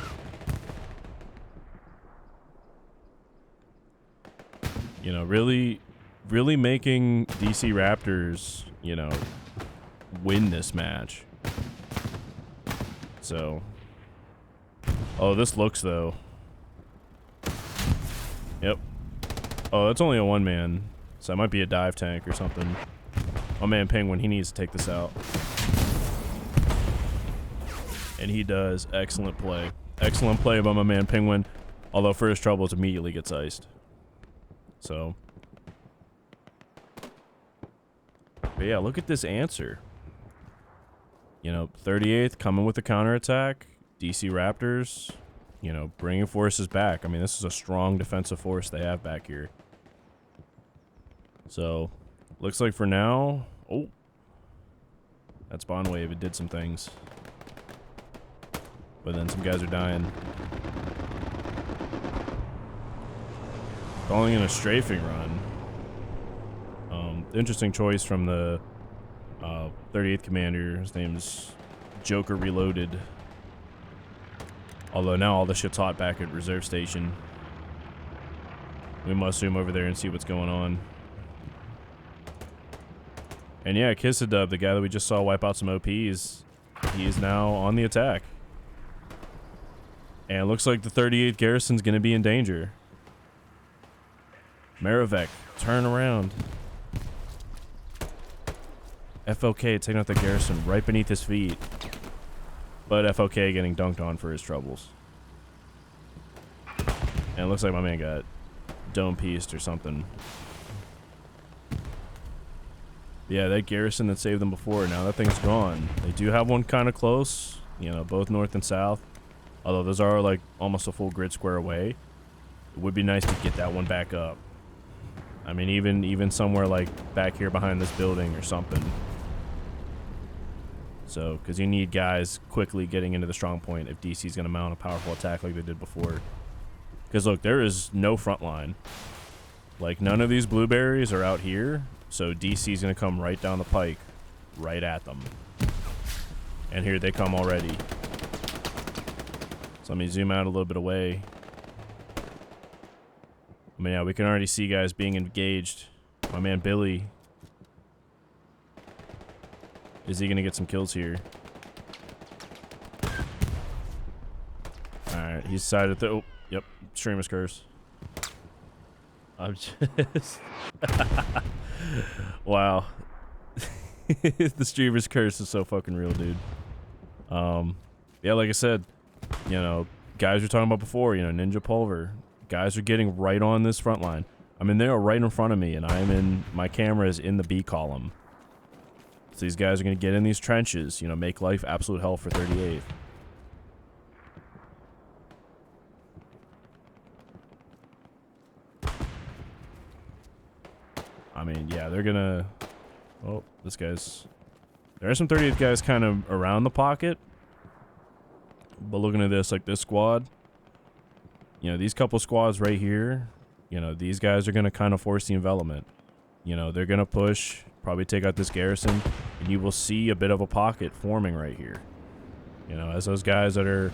Really making DC Raptors, win this match. So. Oh, this looks, though. Yep. Oh, that's only a one-man. So that might be a dive tank or something. My man Penguin, he needs to take this out. And he does. Excellent play. Excellent play by my man Penguin. Although for his troubles, immediately gets iced. So. But yeah, look at this answer. 38th coming with the counterattack. DC Raptors, you know, bringing forces back. I mean, this is a strong defensive force they have back here. So, looks like for now... Oh! That spawn wave, it did some things. But then some guys are dying. Calling in a strafing run. Interesting choice from the 38th commander. His name's Joker Reloaded. Although now all the shit's hot back at reserve station. We must zoom over there and see what's going on. And yeah, Kissadub, the guy that we just saw wipe out some OPs, he is now on the attack. And it looks like the 38th garrison's gonna be in danger. Maravek, turn around. FOK taking out the garrison right beneath his feet. But FOK getting dunked on for his troubles. And it looks like my man got dome pieced or something. Yeah, that garrison that saved them before, now that thing's gone. They do have one kind of close, you know, both north and south. Although those are like almost a full grid square away. It would be nice to get that one back up. I mean, even somewhere like back here behind this building or something. So, because you need guys quickly getting into the strong point if DC's going to mount a powerful attack like they did before. Because look, there is no front line. Like, none of these blueberries are out here, so DC's going to come right down the pike, right at them. And here they come already. So let me zoom out a little bit away. I mean, yeah, we can already see guys being engaged. My man Billy. Is he going to get some kills here? Alright, he's decided to... Oh, yep. Streamer's curse. I'm just... Wow. The streamer's curse is so fucking real, dude. Yeah, like I said, you know, guys were talking about before, you know, Ninja Pulver. Guys are getting right on this front line. I mean, they are right in front of me, and I'm in... My camera is in the B column. So these guys are going to get in these trenches, you know, make life absolute hell for 38th. I mean, yeah, they're going to... Oh, this guy's... There are some 38th guys kind of around the pocket. But looking at this, like this squad, you know, these couple squads right here, you know, these guys are going to kind of force the envelopment. You know, they're going to push, probably take out this garrison, and you will see a bit of a pocket forming right here. You know, as those guys that are,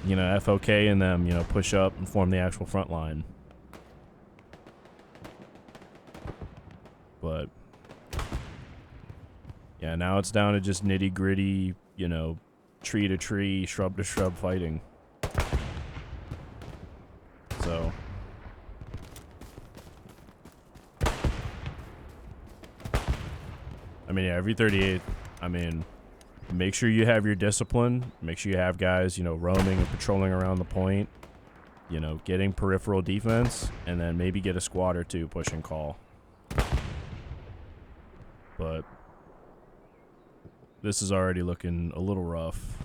you know, FOK in them, you know, push up and form the actual front line. But, yeah, now it's down to just nitty gritty, you know, tree to tree, shrub to shrub fighting. So... I mean, yeah, every 38th, I mean, make sure you have your discipline. Make sure you have guys, you know, roaming and patrolling around the point. You know, getting peripheral defense. And then maybe get a squad or two push and call. But this is already looking a little rough.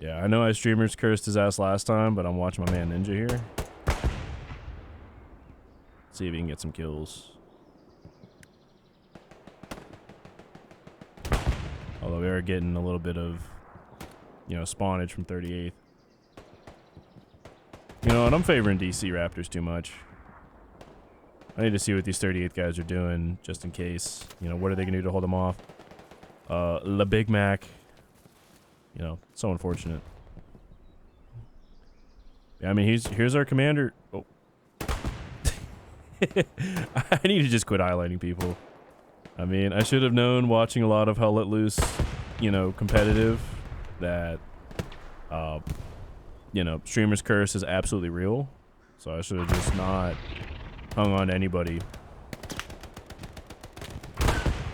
Yeah, I know I streamers cursed his ass last time, but I'm watching my man Ninja here. See if he can get some kills. Although we are getting a little bit of, you know, spawnage from 38th. You know, and I'm favoring DC Raptors too much. I need to see what these 38th guys are doing, just in case. You know, what are they going to do to hold them off? La Big Mac. You know, so unfortunate. Yeah, I mean, here's our commander. Oh. I need to just quit highlighting people. I mean, I should have known watching a lot of Hell Let Loose, you know, competitive, that, you know, Streamer's Curse is absolutely real. So I should have just not hung on to anybody.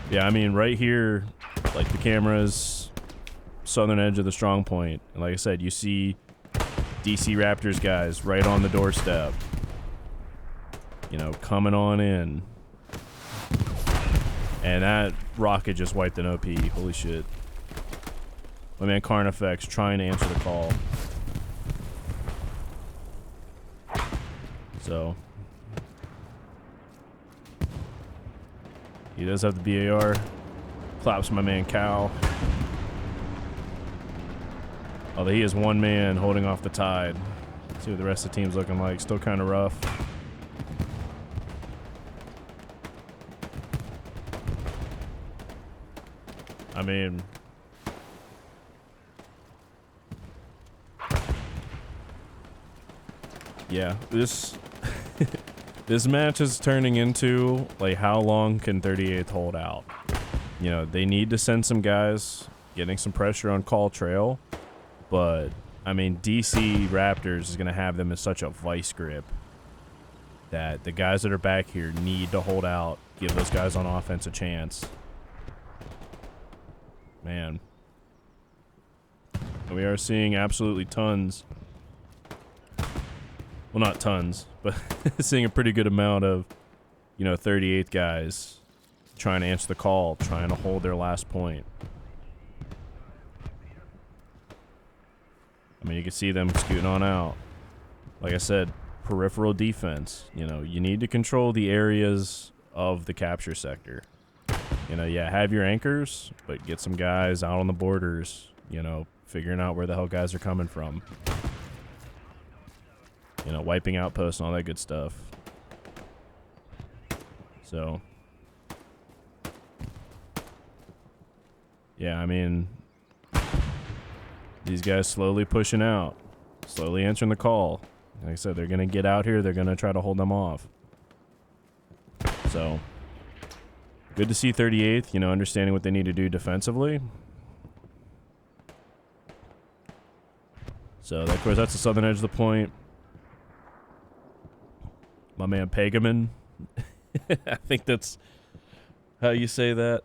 Yeah, I mean, right here, like the camera's southern edge of the strong point. And like I said, you see DC Raptors guys right on the doorstep. You know, coming on in. And that rocket just wiped an OP. Holy shit. My man Carnifex trying to answer the call. So he does have the BAR. Claps my man Cal. Although he is one man holding off the tide. See what the rest of the team's looking like. Still kind of rough. I mean, yeah, this this match is turning into like how long can 38th hold out? You know, they need to send some guys, getting some pressure on Call Trail, but I mean, DC Raptors is going to have them in such a vice grip that the guys that are back here need to hold out, give those guys on offense a chance. Man. And we are seeing absolutely tons. Well, not tons, but seeing a pretty good amount of, you know, 38 guys trying to answer the call, trying to hold their last point. I mean, you can see them scooting on out. Like I said, peripheral defense. You know, you need to control the areas of the capture sector. You know, yeah, have your anchors, but get some guys out on the borders, you know, figuring out where the hell guys are coming from. You know, wiping outposts and all that good stuff. So, yeah, I mean, these guys slowly pushing out, slowly answering the call. Like I said, they're going to get out here. They're going to try to hold them off. So, good to see 38th, you know, understanding what they need to do defensively. So, of course, that's the southern edge of the point. My man Pegamin. I think that's how you say that.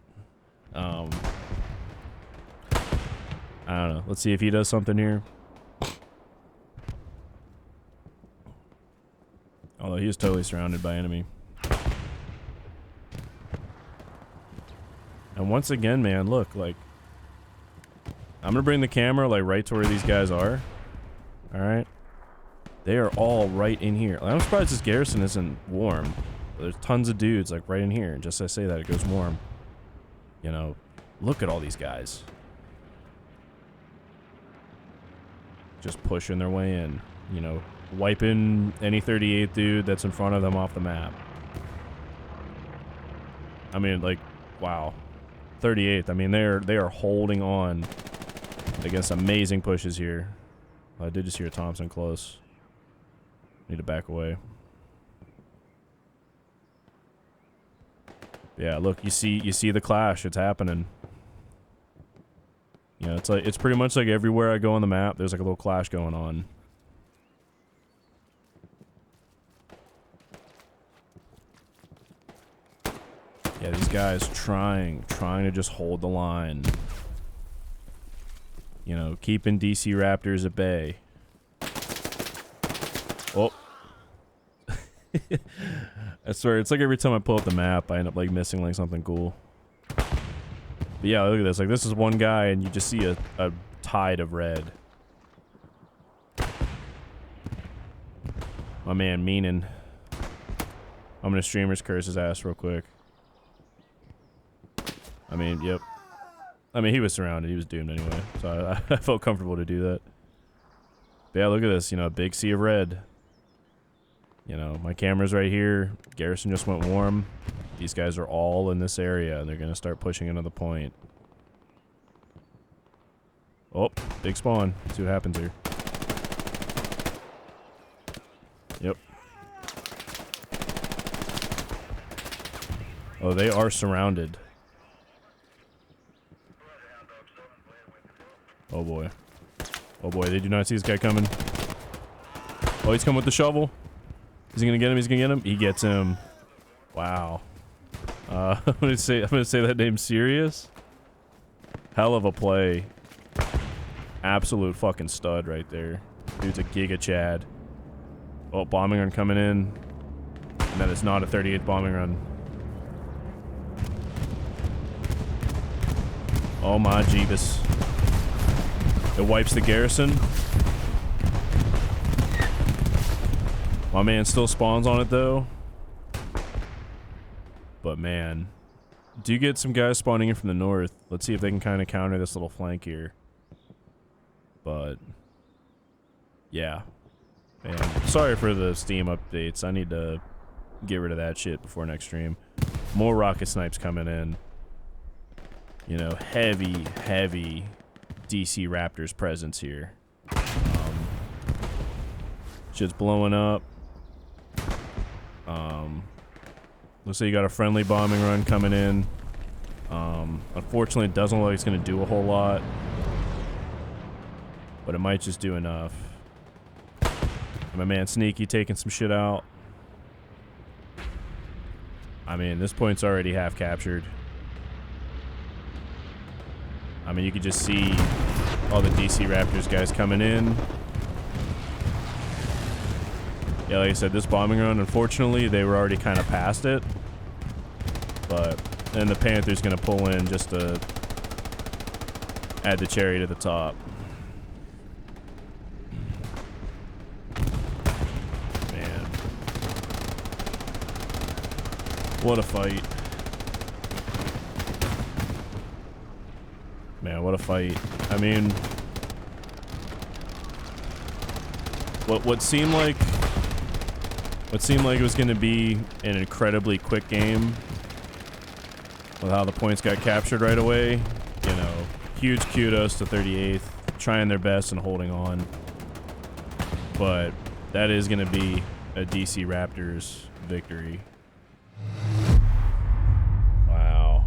I don't know. Let's see if he does something here. Although he is totally surrounded by enemy. And once again, man, look, like, I'm gonna bring the camera like right to where these guys are. All right, they are all right in here. I'm surprised this garrison isn't warm. There's tons of dudes like right in here, and just as I say that, it goes warm. You know, look at all these guys, just pushing their way in. You know, wiping any 38 dude that's in front of them off the map. I mean, like, wow. 38th. I mean, they are holding on against amazing pushes here. I did just hear Thompson close. Need to back away. Yeah, look, you see the clash. It's happening. You know, it's pretty much like everywhere I go on the map, there's like a little clash going on. Yeah, these guys trying to just hold the line. You know, keeping DC Raptors at bay. Oh. I swear, it's like every time I pull up the map, I end up like missing like something cool. But yeah, look at this. Like, this is one guy and you just see a tide of red. My man Meenan. I'm gonna streamer's curse his ass real quick. I mean, yep. I mean, he was surrounded. He was doomed anyway. So I felt comfortable to do that. But yeah, look at this. You know, a big sea of red. You know, my camera's right here. Garrison just went warm. These guys are all in this area, and they're going to start pushing into the point. Oh, big spawn. Let's see what happens here. Yep. Oh, they are surrounded. Oh boy. Oh boy, they do not see this guy coming. Oh, he's coming with the shovel. Is he gonna get him? He's gonna get him? He gets him. Wow. I'm gonna say that name serious. Hell of a play. Absolute fucking stud right there. Dude's a giga Chad. Oh, bombing run coming in. And that is not a 38th bombing run. Oh my Jeebus. It wipes the garrison. My man still spawns on it though. But man, do you get some guys spawning in from the north? Let's see if they can kind of counter this little flank here. But yeah, man, sorry for the Steam updates. I need to get rid of that shit before next stream. More rocket snipes coming in. You know, heavy DC Raptors presence here. Shit's blowing up. Looks like you got a friendly bombing run coming in. Unfortunately, it doesn't look like it's going to do a whole lot. But it might just do enough. My man Sneaky taking some shit out. I mean, this point's already half captured. I mean, you could just see all the DC Raptors guys coming in. Yeah, like I said, this bombing run, unfortunately, they were already kind of past it. But then the Panthers going to pull in just to add the cherry to the top. Man. What a fight. Man, what a fight. I mean, what seemed like it was going to be an incredibly quick game with how the points got captured right away. You know, huge kudos to 38th, trying their best and holding on. But that is going to be a DC Raptors victory. Wow.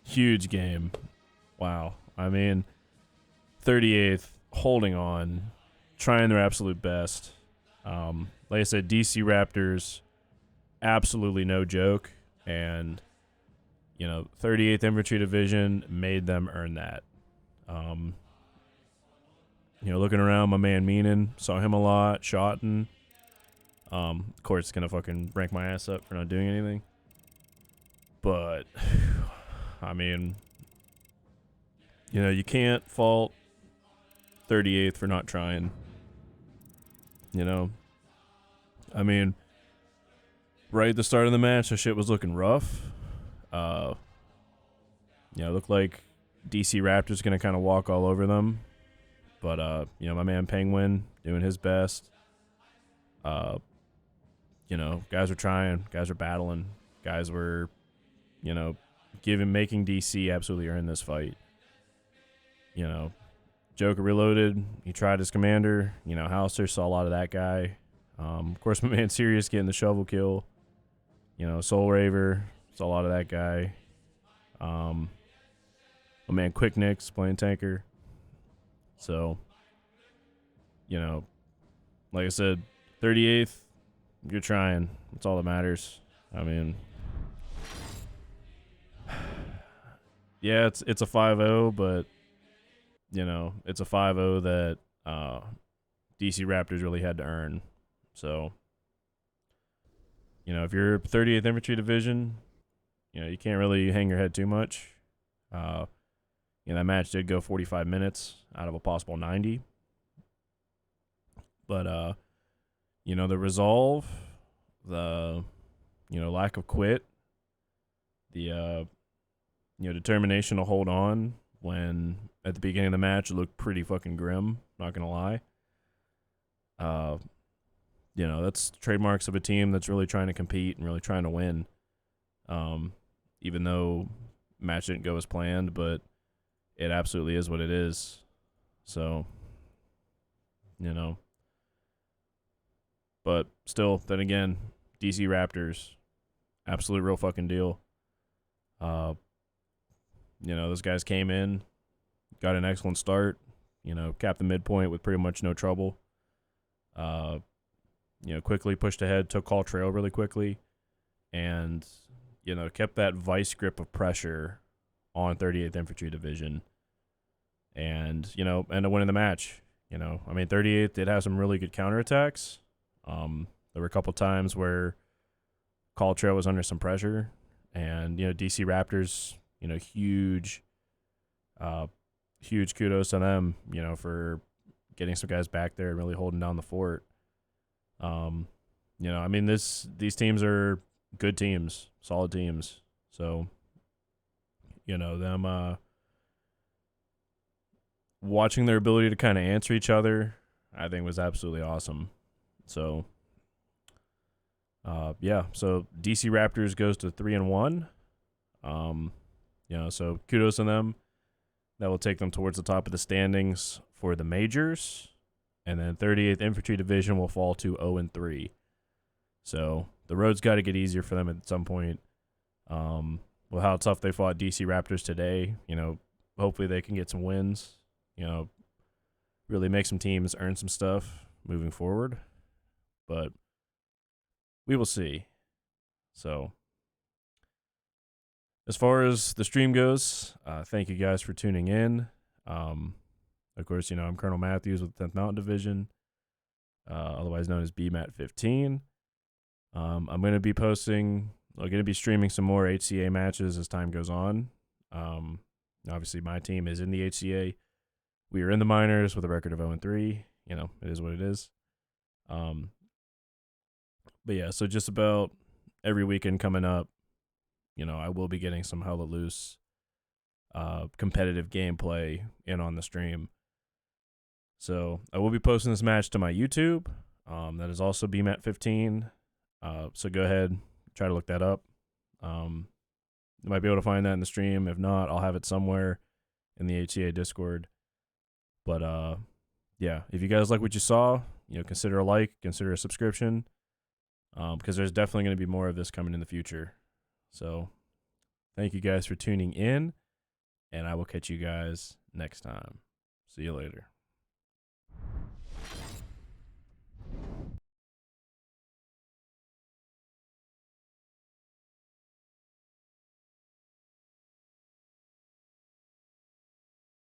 Huge game. Wow. I mean, 38th holding on, trying their absolute best. Like I said, DC Raptors, absolutely no joke. And, you know, 38th Infantry Division made them earn that. You know, looking around, my man Meenan, saw him a lot, Shotton. Of course, it's going to fucking rank my ass up for not doing anything. But, I mean, you know, you can't fault 38th for not trying. You know, I mean, right at the start of the match, the shit was looking rough. You know, it looked like DC Raptors going to kind of walk all over them. But, you know, my man Penguin doing his best. You know, guys were trying, guys were battling, guys were, you know, making DC absolutely earn this fight. You know, Joker reloaded, he tried his commander, you know, Hauser saw a lot of that guy. Of course, my man Sirius getting the shovel kill. You know, Soul Raver, saw a lot of that guy. My man Quick Nicks playing tanker. So, you know, like I said, 38th, you're trying. That's all that matters. I mean, yeah, it's a 5-0, but, you know, it's a 5-0 that DC Raptors really had to earn. So, you know, if you're 38th Infantry Division, you know, you can't really hang your head too much. You know, that match did go 45 minutes out of a possible 90. But, you know, the resolve, the, you know, lack of quit, the, you know, determination to hold on when at the beginning of the match it looked pretty fucking grim, not going to lie. You know, that's trademarks of a team that's really trying to compete and really trying to win. Even though match didn't go as planned, but it absolutely is what it is. So, you know. But still, then again, DC Raptors, absolute real fucking deal. You know, those guys came in, got an excellent start, you know, capped the midpoint with pretty much no trouble. You know, quickly pushed ahead, took call trail really quickly, and, you know, kept that vice grip of pressure on 38th Infantry Division. And, you know, ended up winning the match. You know, I mean, 38th did have some really good counterattacks. There were a couple times where call trail was under some pressure, and, you know, DC Raptors, you know, huge Huge kudos to them, for getting some guys back there and really holding down the fort. I mean, these teams are good teams, solid teams. So, them watching their ability to kind of answer each other, I think was absolutely awesome. So, so DC Raptors goes to 3-1. So kudos to them. That will take them towards the top of the standings for the majors. And then 38th Infantry Division will fall to 0-3. So the road's got to get easier for them at some point. With how tough they fought DC Raptors today, hopefully they can get some wins, really make some teams earn some stuff moving forward. But we will see. So as far as the stream goes, thank you guys for tuning in. Of course, I'm Colonel Matthews with the 10th Mountain Division, otherwise known as BMAT 15. I'm going to be streaming some more HCA matches as time goes on. Obviously, my team is in the HCA. We are in the minors with a record of 0-3. It is what it is. But yeah, so just about every weekend coming up, I will be getting some hella loose competitive gameplay in on the stream. So I will be posting this match to my YouTube. That is also BMAT 15. So go ahead, try to look that up. You might be able to find that in the stream. If not, I'll have it somewhere in the HCA Discord. But if you guys like what you saw, consider a like, consider a subscription, because there's definitely going to be more of this coming in the future. So thank you guys for tuning in, and I will catch you guys next time. See you later.